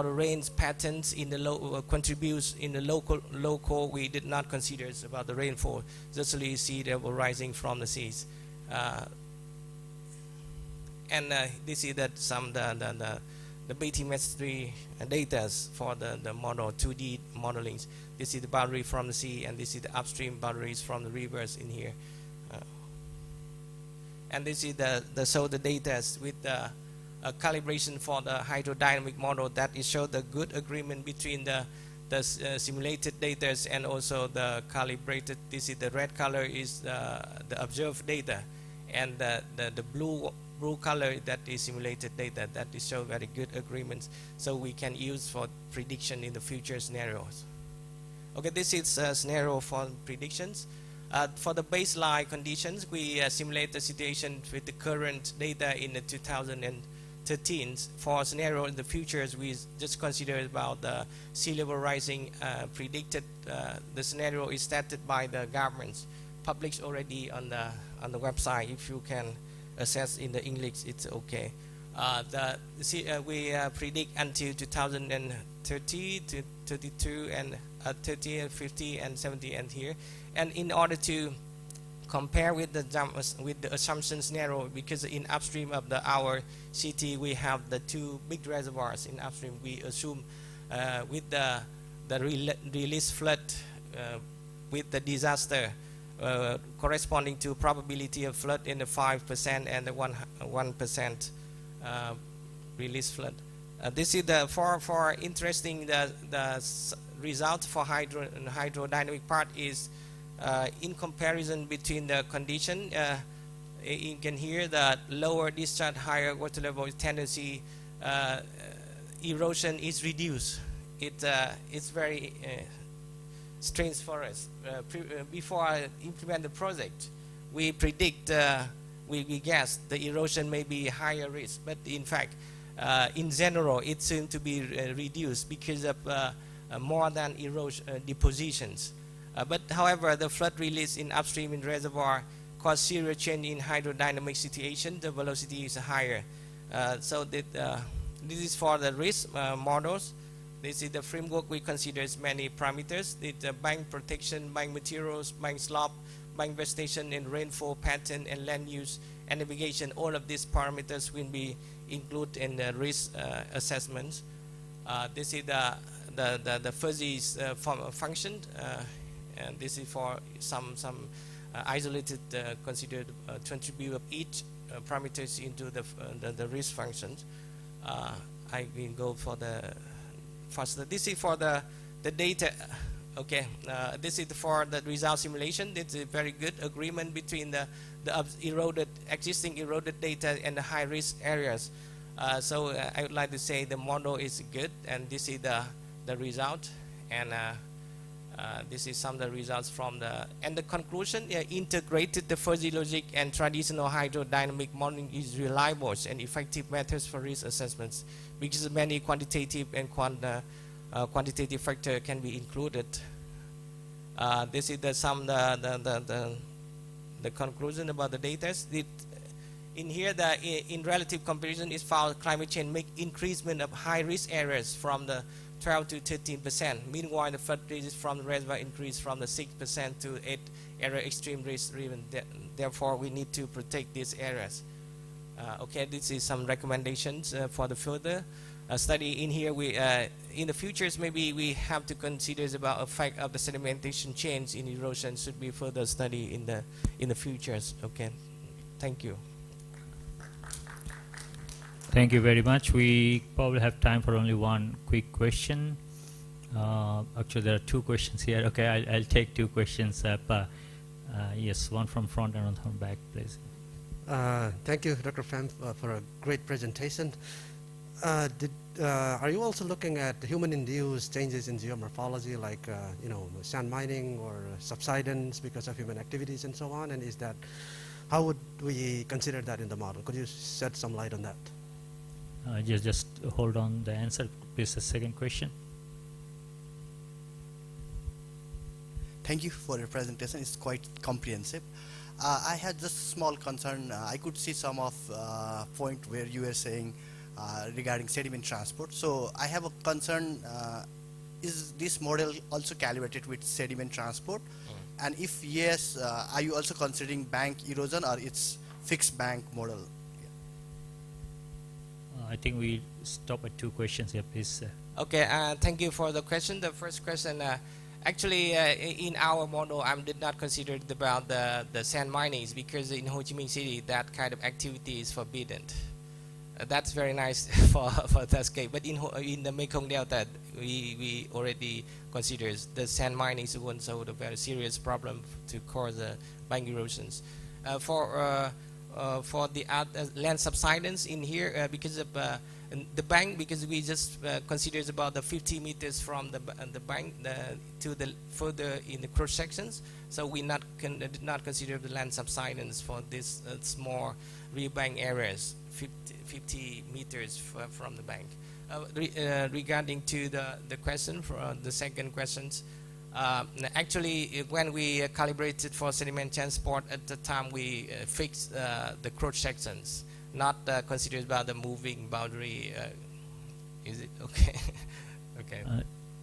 rain patterns in the contributes in the local. We did not consider about the rainfall, just only sea level rising from the seas. And this is that the bathymetry data for the model 2D modelings. This is the boundary from the sea, and this is the upstream boundaries from the rivers in here. And this is the data with the calibration for the hydrodynamic model, that is show the good agreement between the simulated data and also the calibrated. This is the red color is the observed data, and the blue color that is simulated data, that is show very good agreements, so we can use for prediction in the future scenarios. Okay, this is a scenario for predictions. For the baseline conditions, we simulate the situation with the current data in the 2013. For scenario in the futures, we just consider about the sea level rising predicted. The scenario is stated by the governments, published already on the website. If you can assess in the English, it's okay. We predict until 2030 to 32 and 30 and 50 and 70 and here. And in order to compare with the assumption scenario, because in upstream of our city we have the two big reservoirs. In upstream we assume with the release flood with the disaster corresponding to probability of flood in the 5% and the 1% release flood. This is the for interesting the result for hydrodynamic part is in comparison between the condition. You can hear that lower discharge, higher water level tendency, erosion is reduced. It's very strange for us. Before I implement the project, we predict, we guess the erosion may be higher risk, but in fact, in general, it seems to be reduced because of more than erosion depositions. But however, the flood release in upstream in reservoir cause serious change in hydrodynamic situation. The velocity is higher. So that, this is for the risk models. This is the framework we consider many parameters. The bank protection, bank materials, bank slope, bank vegetation, and rainfall pattern, and land use and navigation. All of these parameters will be included in the risk assessments. This is the fuzzy function, and this is for some isolated considered contribute of each parameters into the risk functions. I will go for the first. This is for the data. Okay, this is for the result simulation. It's a very good agreement between the existing eroded data and the high risk areas. So I would like to say the model is good, and this is the result, and this is some of the results from the conclusion. Integrated the fuzzy logic and traditional hydrodynamic modeling is reliable and effective methods for risk assessments, because many quantitative and quantitative factor can be included. This is the conclusion about the data. In here, in relative comparison, is found climate change make increasement of high risk areas from the 12 to 13%. Meanwhile, the flood release from the reservoir increased from the 6% to 8 area extreme risk region. Therefore, we need to protect these areas. Okay, this is some recommendations for the further study. In here, we in the futures maybe we have to consider about effect of the sedimentation change in erosion should be further study in the futures. Okay, thank you. Thank you very much. We probably have time for only one quick question. Actually, there are two questions here. Okay, I'll take two questions. Yes, one from front and one from back, please. Thank you, Dr. Pham, for a great presentation. Are you also looking at human-induced changes in geomorphology, like sand mining or subsidence because of human activities and so on? And how would we consider that in the model? Could you shed some light on that? Just hold on the answer, please. The second question. Thank you for your presentation. It's quite comprehensive. I had just a small concern. I could see some of point where you were saying regarding sediment transport. So I have a concern. Is this model also calibrated with sediment transport? And if yes, are you also considering bank erosion, or it's fixed bank model? I think we stop at two questions here, please. Okay, thank you for the question. The first question, actually, in our model, I did not consider about the sand mining, because in Ho Chi Minh City, that kind of activity is forbidden. That's very nice for that case. But in the Mekong Delta, we already consider the sand mining is also a very serious problem to cause bank erosions. For the land subsidence in here, because of the bank, because we just considers about the 50 meters from the bank to the further in the cross sections. So we did not consider the land subsidence for this small rebank areas, 50 meters from the bank. Regarding to the question for the second questions. Actually, when we calibrated for sediment transport, at the time we fixed the cross sections, not considered about the moving boundary. Is it okay? Okay.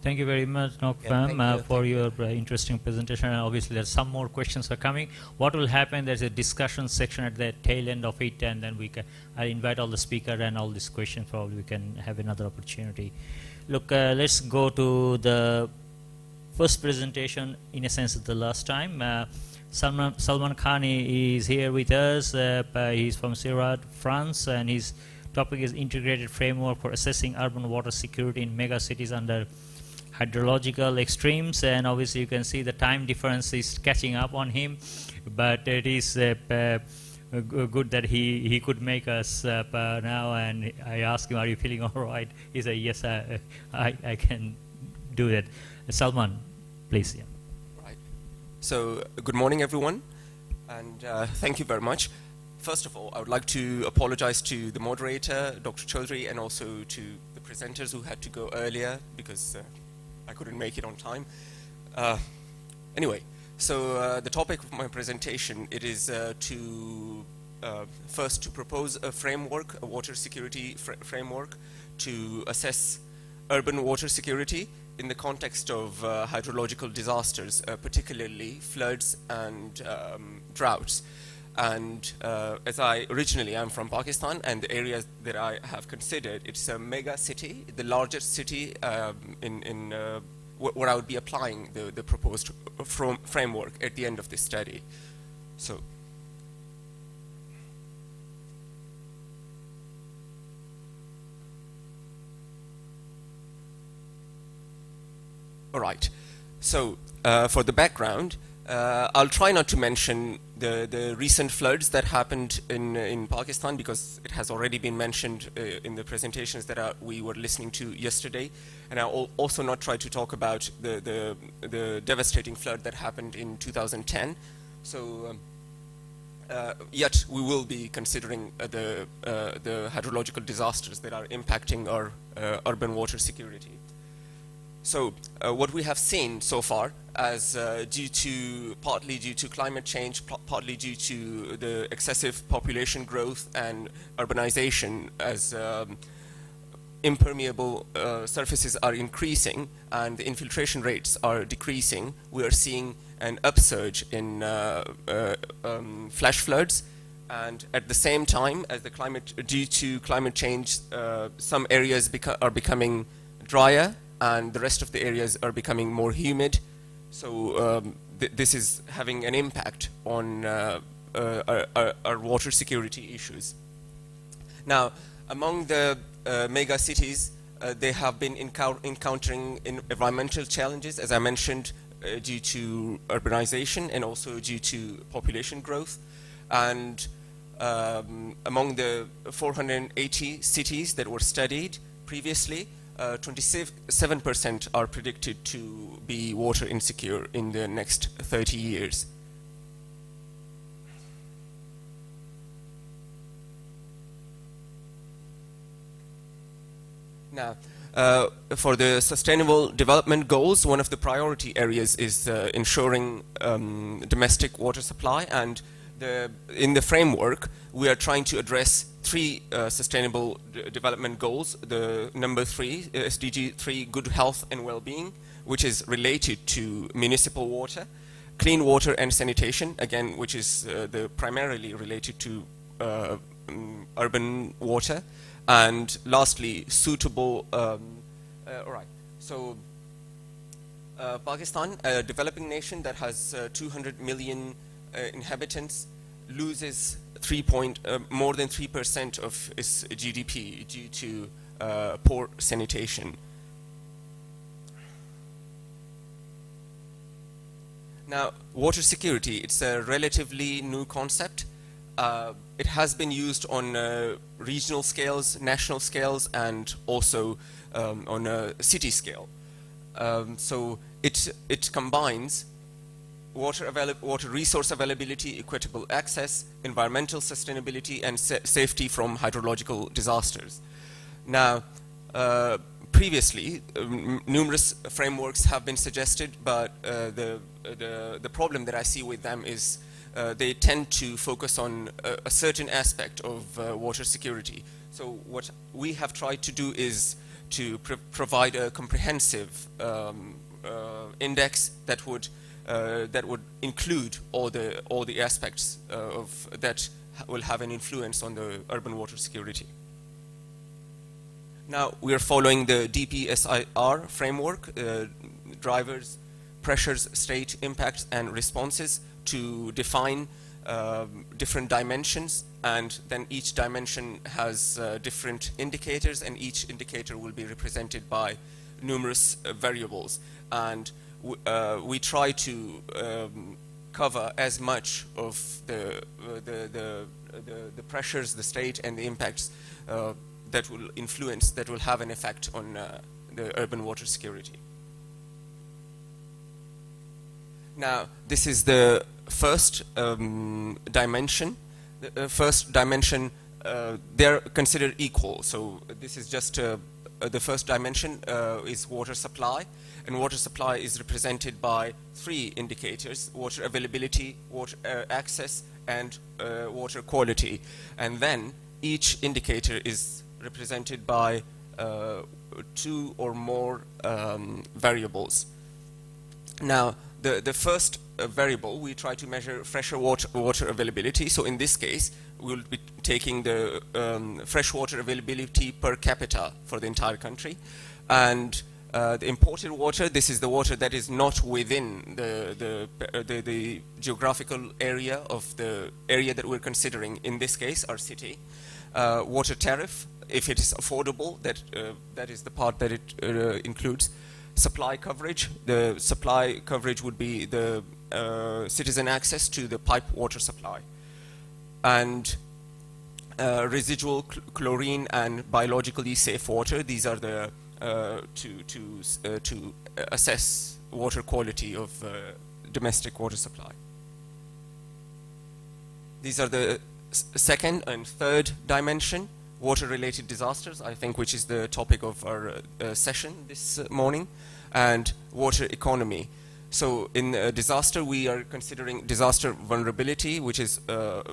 Thank you very much, Yeah, Nokfam, thank you, for thank you. your interesting presentation. And obviously, there's some more questions are coming. What will happen? There's a discussion section at the tail end of it, and then we can. I invite all the speaker and all these questions. Probably we can have another opportunity. Look, let's go to the first presentation. In a sense, the last time. Salman Khani is here with us. He's from Sirad, France, and his topic is integrated framework for assessing urban water security in mega cities under hydrological extremes. And obviously you can see the time difference is catching up on him, but it is good that he could make us now. And I asked him, are you feeling all right? He said, yes, I can do that. Salman, please. Yeah. Right. So good morning, everyone, and thank you very much. First of all, I would like to apologize to the moderator, Dr. Chaudhry, and also to the presenters who had to go earlier because I couldn't make it on time. Anyway, so the topic of my presentation, it is first to propose a framework, a water security framework to assess urban water security in the context of hydrological disasters, particularly floods and droughts. And as I'm from Pakistan, and the areas that I have considered, it's a mega city, the largest city where I would be applying the proposed framework at the end of this study. So, all right. So for the background, I'll try not to mention the recent floods that happened in Pakistan because it has already been mentioned in the presentations that we were listening to yesterday, and I'll also not try to talk about the devastating flood that happened in 2010. So yet we will be considering the hydrological disasters that are impacting our urban water security. So what we have seen so far, as partly due to climate change, partly due to the excessive population growth and urbanization, as impermeable surfaces are increasing and the infiltration rates are decreasing, we are seeing an upsurge in flash floods. And at the same time, as due to climate change, some areas are becoming drier, and the rest of the areas are becoming more humid. So this is having an impact on our water security issues. Now, among the mega cities, they have been encountering environmental challenges, as I mentioned, due to urbanization and also due to population growth. And among the 480 cities that were studied previously, 27% are predicted to be water insecure in the next 30 years. Now, for the Sustainable Development Goals, one of the priority areas is ensuring domestic water supply, and in the framework, we are trying to address three Sustainable Development Goals. The number 3, SDG 3, good health and well-being, which is related to municipal water, clean water and sanitation, again, which is primarily related to urban water, and lastly, suitable. All right. So, Pakistan, a developing nation that has 200 million inhabitants, loses more than 3% of its GDP due to poor sanitation. Now, water security, it's a relatively new concept. It has been used on regional scales, national scales, and also on a city scale. So it combines water resource availability, equitable access, environmental sustainability, and safety from hydrological disasters. Now, previously, numerous frameworks have been suggested, but the problem that I see with them is they tend to focus on a certain aspect of water security. So what we have tried to do is to provide a comprehensive index that would include all the aspects of that will have an influence on the urban water security. Now we are following the DPSIR framework, drivers, pressures, state impacts, and responses, to define different dimensions, and then each dimension has different indicators, and each indicator will be represented by numerous variables. And we try to cover as much of the pressures, the state, and the impacts that will influence, that will have an effect on the urban water security. Now, this is the first dimension. The first dimension, they're considered equal. So this is just the first dimension is water supply, and water supply is represented by 3 indicators: water availability, water access, and water quality. And then each indicator is represented by 2 or more variables. Now, the first variable, we try to measure fresh water availability. So in this case, we'll be taking the fresh water availability per capita for the entire country. And the imported water, this is the water that is not within the geographical area of the area that we're considering, in this case, our city. Water tariff, if it is affordable, that is the part that it includes. Supply coverage, the supply coverage would be the citizen access to the pipe water supply. And residual chlorine and biologically safe water, these are the to assess water quality of domestic water supply. These are the second and third dimension, water-related disasters, I think, which is the topic of our session this morning, and water economy. So in disaster, we are considering disaster vulnerability, which is the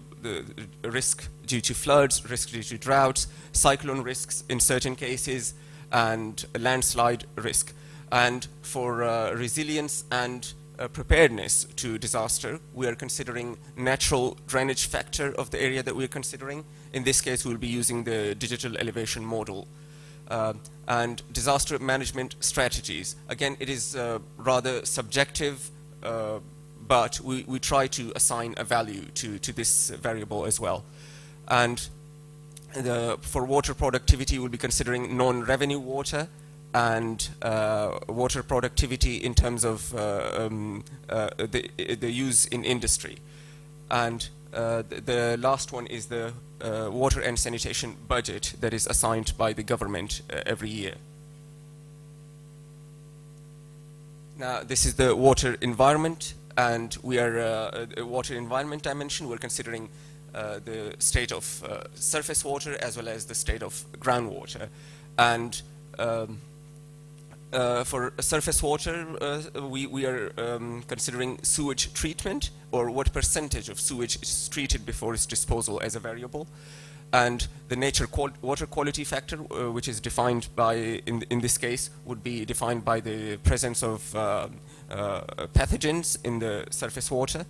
risk due to floods, risk due to droughts, cyclone risks in certain cases, and landslide risk. And for resilience and preparedness to disaster, we are considering natural drainage factor of the area that we are considering. In this case, we'll be using the digital elevation model. And disaster management strategies. Again, it is rather subjective, but we try to assign a value to this variable as well. And for water productivity, we'll be considering non-revenue water, and water productivity in terms of the use in industry. And the last one is the water and sanitation budget that is assigned by the government every year. Now, this is the water environment, and we are water environment dimension. We're considering the state of surface water as well as the state of groundwater. And for surface water, we are considering sewage treatment, or what percentage of sewage is treated before its disposal, as a variable. And the water quality factor, which is defined by, in this case, would be defined by the presence of pathogens in the surface water.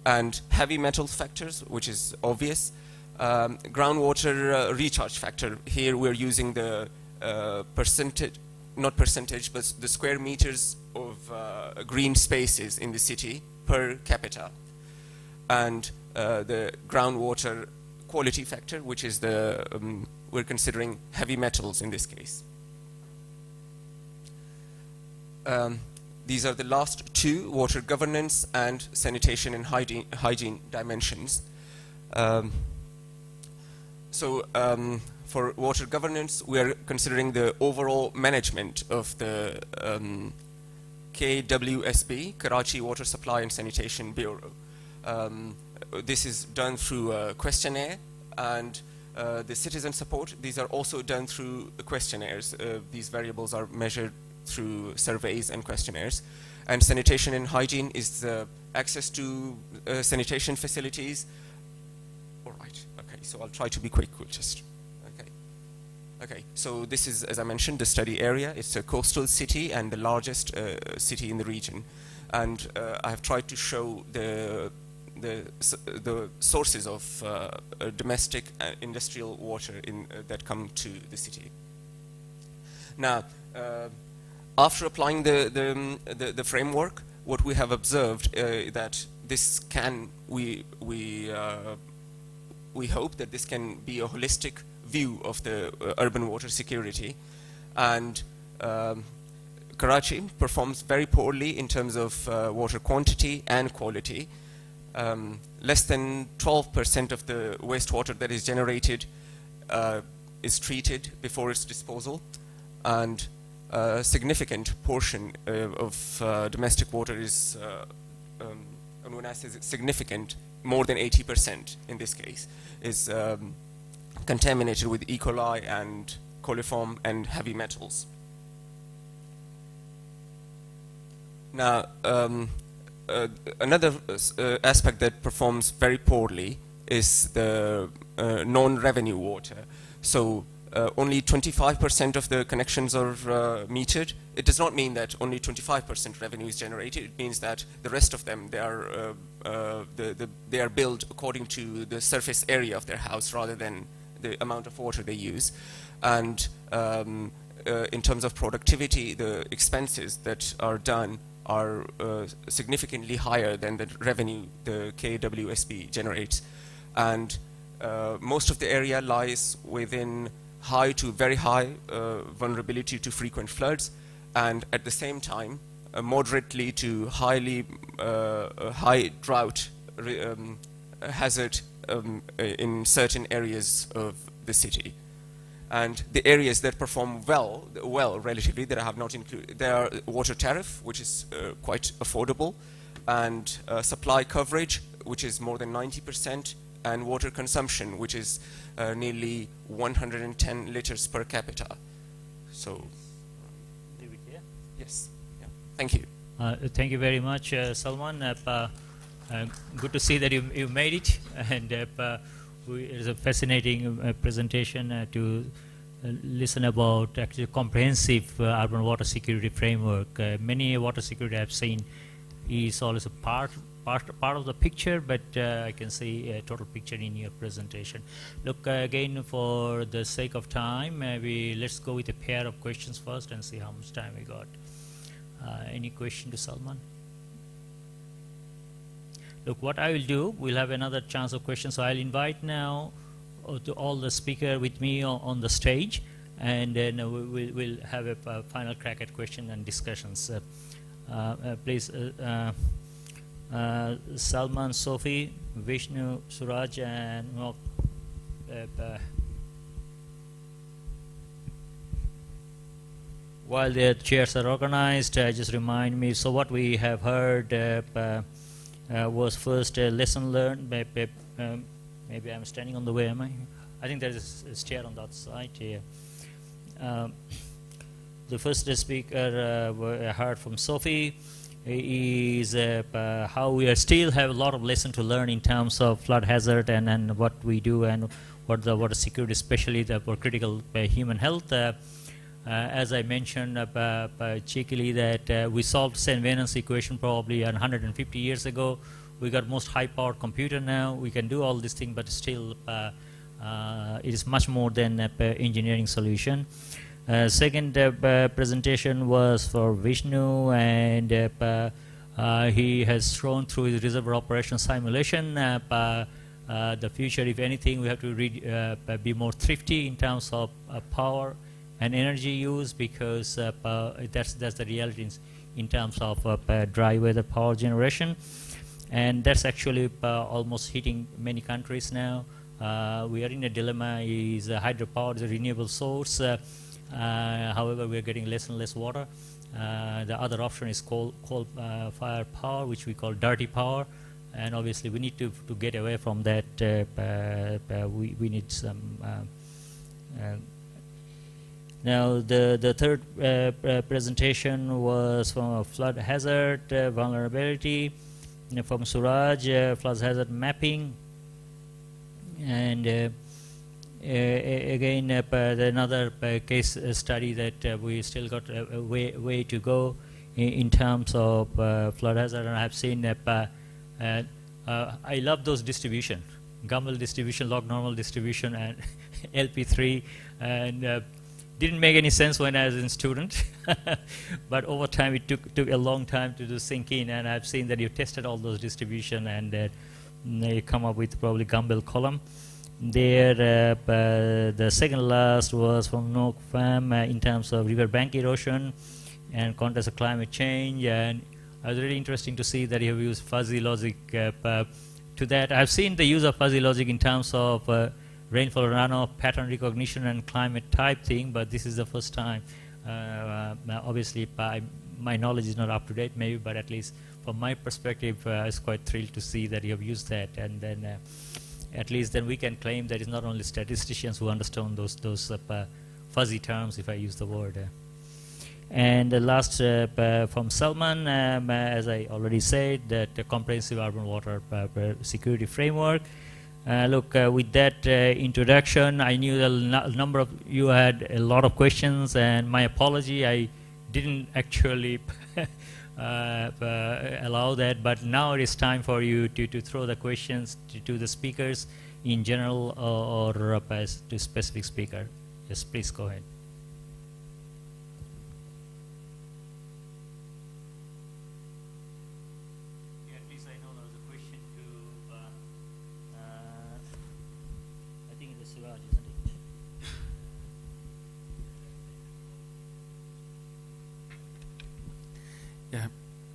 And heavy metal factors, which is obvious. Groundwater recharge factor, here we're using the percentage, not percentage, but the square meters of green spaces in the city per capita. And the groundwater quality factor, which is the, we're considering heavy metals in this case. These are the last 2, water governance and sanitation and hygiene dimensions. For water governance, we are considering the overall management of the KWSB, Karachi Water Supply and Sanitation Bureau. This is done through a questionnaire, and the citizen support, these are also done through questionnaires. These variables are measured through surveys and questionnaires. And sanitation and hygiene is access to sanitation facilities. All right, okay, so I'll try to be quick, we'll just, okay. Okay, so this is, as I mentioned, the study area. It's a coastal city and the largest city in the region. And I have tried to show the sources of domestic industrial water that come to the city. Now, after applying the framework, what we have observed that this can we hope that this can be a holistic view of the urban water security, and Karachi performs very poorly in terms of water quantity and quality. Less than 12% of the wastewater that is generated is treated before its disposal, and a significant portion of domestic water is, and when I say significant, more than 80% in this case, is contaminated with E. coli and coliform and heavy metals. Now, another aspect that performs very poorly is the non-revenue water. So only 25% of the connections are metered. It does not mean that only 25% revenue is generated. It means that the rest of them, they are billed according to the surface area of their house rather than the amount of water they use. And in terms of productivity, the expenses that are done are significantly higher than the revenue the KWSB generates. And most of the area lies within high to very high vulnerability to frequent floods, and at the same time moderately to highly high drought hazard in certain areas of the city. And the areas that perform well relatively, that I have not included, there are water tariff, which is quite affordable, and supply coverage, which is more than 90%, and water consumption, which is nearly 110 liters per capita. So, leave it here. Yes. Yeah. Thank you. Thank you very much, Salman. Good to see that you made it, and it's a fascinating presentation to listen about actually comprehensive urban water security framework. Many water security I've seen is always a part of the picture, but I can see a total picture in your presentation. Look, again, for the sake of time, maybe let's go with a pair of questions first and see how much time we got. Any question to Salman? Look, what I will do, we'll have another chance of questions, so I'll invite now to all the speakers with me on the stage, and then we'll have a final crack at question and discussions. Please, Salman, Sophie, Vishnu, Suraj, and while the chairs are organized, just remind me, so what we have heard was first a lesson learned. Maybe I'm standing on the way, am I? I think there's a chair on that side here. The first speaker I heard from Sophie is how we still have a lot of lesson to learn in terms of flood hazard and what we do and what the water security, especially for critical human health. As I mentioned cheekily that we solved St. Venance equation probably 150 years ago. We got most high-powered computer now. We can do all this thing, but still it is much more than an engineering solution. Second presentation was for Vishnu, and he has shown through his reservoir operation simulation the future. If anything, we have to be more thrifty in terms of power and energy use, because that's the reality in terms of dry weather power generation, and that's actually almost hitting many countries now. We are in a dilemma: is hydropower is a renewable source? However, we are getting less and less water. The other option is coal-fired power, which we call dirty power, and obviously we need to get away from that. We need some. Now the third presentation was from flood hazard vulnerability, from Suraj, flood hazard mapping, and Again, another case study that we still got a way to go in terms of flood hazard, and I've seen I love those distribution, Gumbel distribution, log normal distribution, and LP3, and didn't make any sense when I was a student, but over time it took a long time to do sink in, and I've seen that you tested all those distribution, and you come up with probably Gumbel column. There, the second last was from Nok Pham in terms of riverbank erosion and context of climate change, and it was really interesting to see that you have used fuzzy logic to that. I've seen the use of fuzzy logic in terms of rainfall runoff, pattern recognition, and climate type thing, but this is the first time. Obviously, my knowledge is not up to date, maybe, but at least from my perspective, I was quite thrilled to see that you have used that, and then at least then we can claim that it's not only statisticians who understand those fuzzy terms, if I use the word. And the last from Salman, as I already said, that the comprehensive urban water security framework. Look, with that introduction, I knew a number of you had a lot of questions, and my apology, I didn't actually allow that, but now it is time for you to throw the questions to the speakers in general or to specific speaker. Yes, please go ahead. Yeah, at least I know there was a question to, I think it is Suraj, isn't it? Yeah,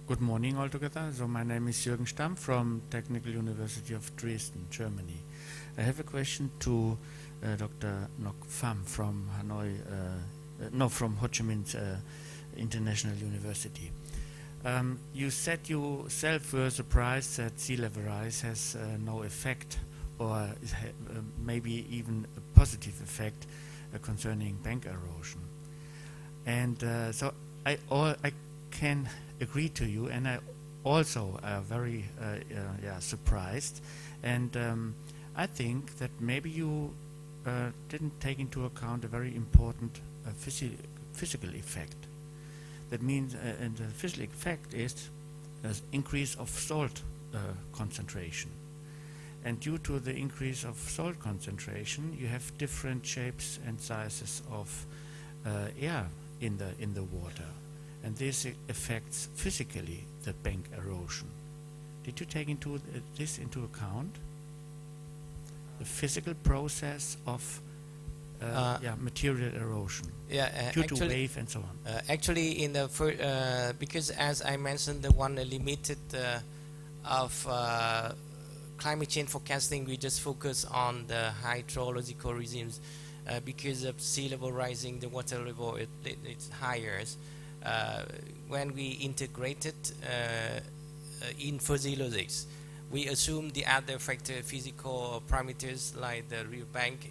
good morning altogether. So my name is Jürgen Stamm from Technical University of Dresden, Germany. I have a question to Dr. Nok Pham from Hanoi, from Ho Chi Minh International University. You said yourself were surprised that sea level rise has no effect, or maybe even a positive effect concerning bank erosion. And so I can agree to you, and I also very surprised, and I think that maybe you didn't take into account a very important physical effect. That means, and the physical effect is an increase of salt concentration, and due to the increase of salt concentration, you have different shapes and sizes of air in the water. And this affects physically the bank erosion. Did you take this into account? The physical process of material erosion due to wave and so on. Actually, in the because as I mentioned, the one limited of climate change forecasting, we just focus on the hydrological regimes. Because of sea level rising, the water level it's higher. When we integrated in physiologics, we assume the other factor physical parameters like the riverbank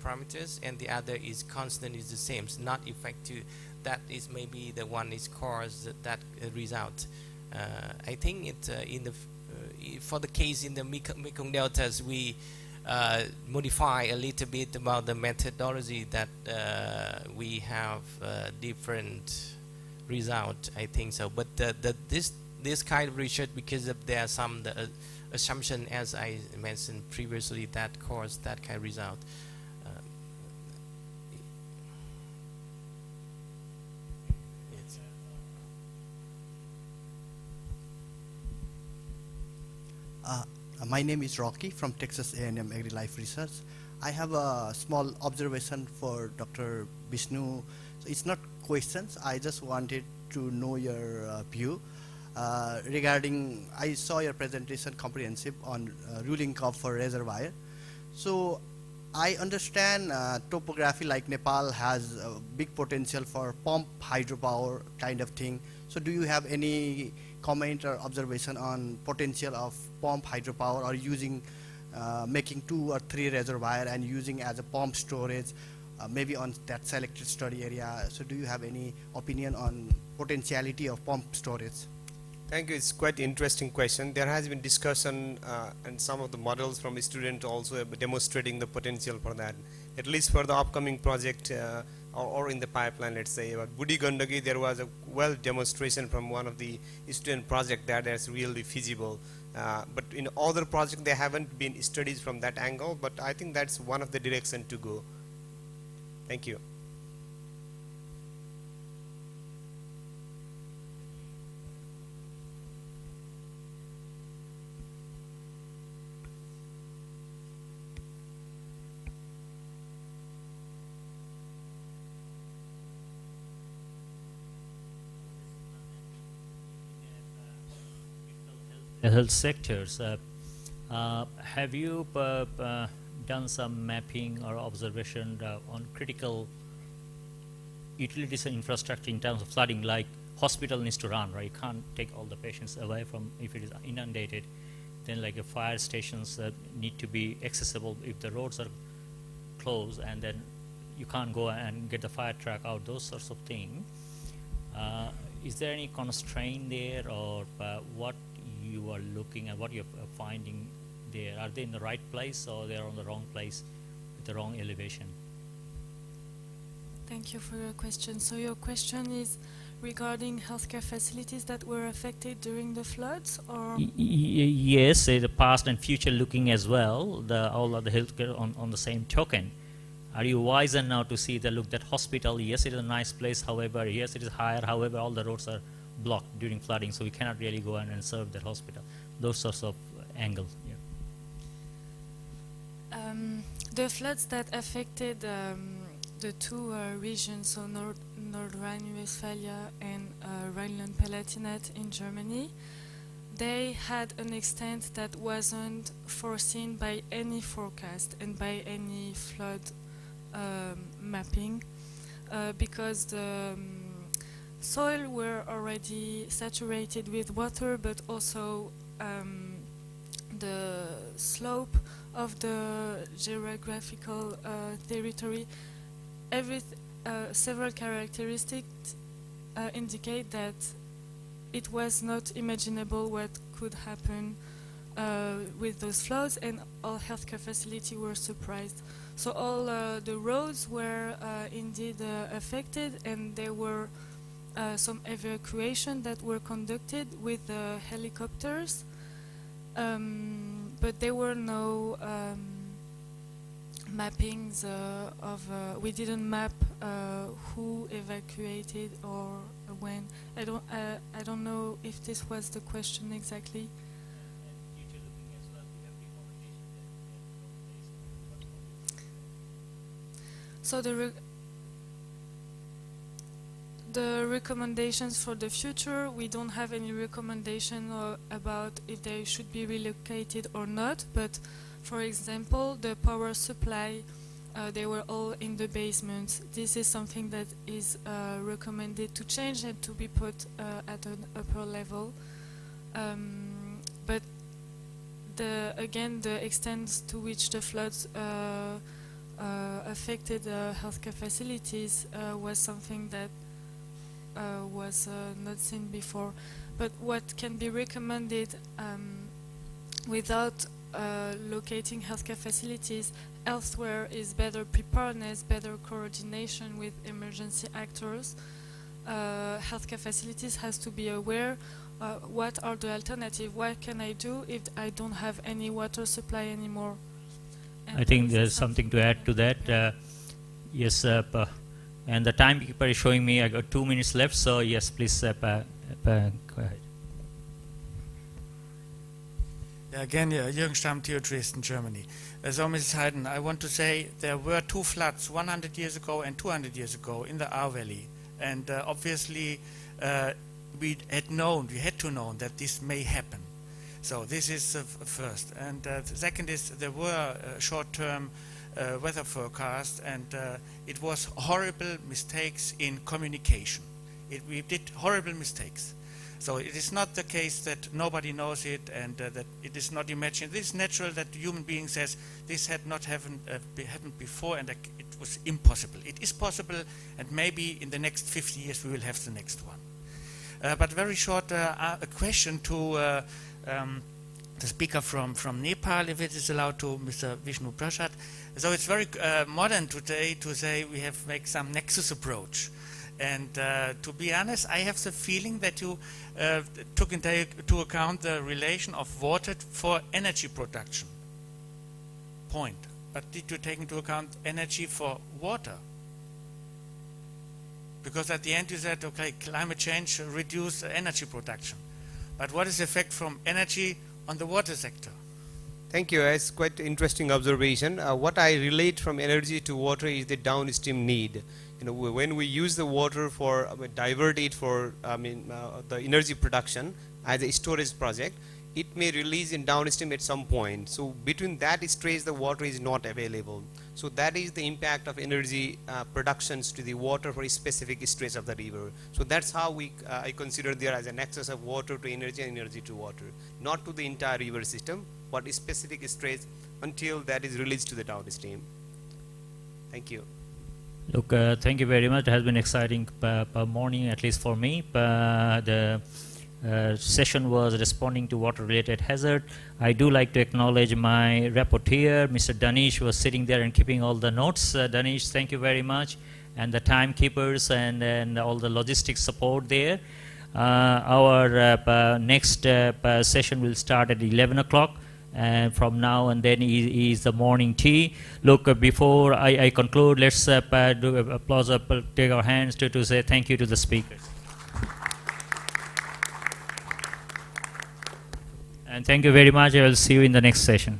parameters, and the other is constant, is the same. It's not effective. That is maybe the one is caused that result. I think it in the for the case in the Mekong deltas, we modify a little bit about the methodology that we have different result. I think so, but this kind of research, because of there are some assumption, as I mentioned previously, that caused that kind of result. Yes. My name is Rocky from Texas A&M Agri-Life Research. I have a small observation for Dr. Vishnu. So it's not questions, I just wanted to know your view regarding, I saw your presentation comprehensive on ruling curve for reservoir. So I understand topography like Nepal has a big potential for pump hydropower kind of thing. So do you have any comment or observation on potential of pump hydropower, or using making 2 or 3 reservoir and using as a pump storage maybe on that selected study area? So do you have any opinion on potentiality of pump storage? Thank you. It's quite interesting question. There has been discussion and some of the models from students also demonstrating the potential for that. At least for the upcoming project or in the pipeline, let's say about Budi Gandagi, there was a well demonstration from one of the student project that is really feasible. But in other projects, there haven't been studies from that angle. But I think that's one of the direction to go. Thank you. Health sectors. Have you done some mapping or observation on critical utilities and infrastructure in terms of flooding? Like hospital needs to run, right? You can't take all the patients away from if it is inundated. Then like fire stations need to be accessible if the roads are closed, and then you can't go and get the fire truck out. Those sorts of things. Is there any constraint there, or what you are looking at, what you're finding there? Are they in the right place, or they're on the wrong place with the wrong elevation? Thank you for your question. So your question is regarding healthcare facilities that were affected during the floods, or? Yes, the past and future looking as well, all of the healthcare on the same token. Are you wiser now to see that, look, that hospital, yes, it is a nice place, however, yes, it is higher, however, all the roads are blocked during flooding, so we cannot really go in and serve that hospital. Those sorts of angles. Yeah. The floods that affected the two regions, so North Rhine-Westphalia and Rhineland-Palatinate in Germany, they had an extent that wasn't foreseen by any forecast and by any flood mapping, because the soil were already saturated with water, but also the slope of the geographical territory, several characteristics indicate that it was not imaginable what could happen with those floods, and all healthcare facilities were surprised. So all the roads were indeed affected, and there were some evacuation that were conducted with helicopters, but there were no mappings we didn't map who evacuated or when. I don't know if this was the question exactly. So the recommendations for the future, we don't have any recommendation about if they should be relocated or not, but for example, the power supply, they were all in the basement. This is something that is recommended to change and to be put at an upper level. But again, the extent to which the floods affected healthcare facilities was something that was not seen before. But what can be recommended without locating healthcare facilities elsewhere is better preparedness, better coordination with emergency actors. Healthcare facilities has to be aware what are the alternatives, what can I do if I don't have any water supply anymore. And I think there's something to add to that. Yes, and the timekeeper is showing me I got 2 minutes left, so yes, please go ahead. Yeah, again, Jürgen Stamm, TU Dresden, Germany. So, Mrs. Hayden, I want to say there were two floods 100 years ago and 200 years ago in the Ahr Valley. And obviously, we had to know that this may happen. So this is first. And the second is there were short-term weather forecasts, and it was horrible mistakes in communication. We did horrible mistakes. So it is not the case that nobody knows it and that it is not imagined. It is natural that the human being says this had not happened before, and it was impossible. It is possible, and maybe in the next 50 years we will have the next one. But very short, a question to the speaker from Nepal, if it is allowed, to Mr. Vishnu Prasad. So it's very modern today to say we have make some nexus approach. And to be honest, I have the feeling that you took into account the relation of water for energy production. Point. But did you take into account energy for water? Because at the end you said, okay, climate change reduce energy production. But what is the effect from energy on the water sector? Thank you. It's quite interesting observation. What I relate from energy to water is the downstream need. You know, when we use the water for divert it for the energy production as a storage project, it may release in downstream at some point. So between that stress, the water is not available. So that is the impact of energy productions to the water for a specific stress of the river. So that's how I consider there as an access of water to energy and energy to water, not to the entire river system, but a specific stress until that is released to the downstream. Thank you. Look, thank you very much. It has been exciting morning, at least for me. The session was responding to water-related hazard. I do like to acknowledge my rapporteur, Mr. Danish, was sitting there and keeping all the notes. Danish, thank you very much. And the timekeepers and all the logistics support there. Our next session will start at 11 o'clock. And from now and then is the morning tea. Look, before I conclude, let's do applause, take our hands to say thank you to the speakers. And thank you very much. I will see you in the next session.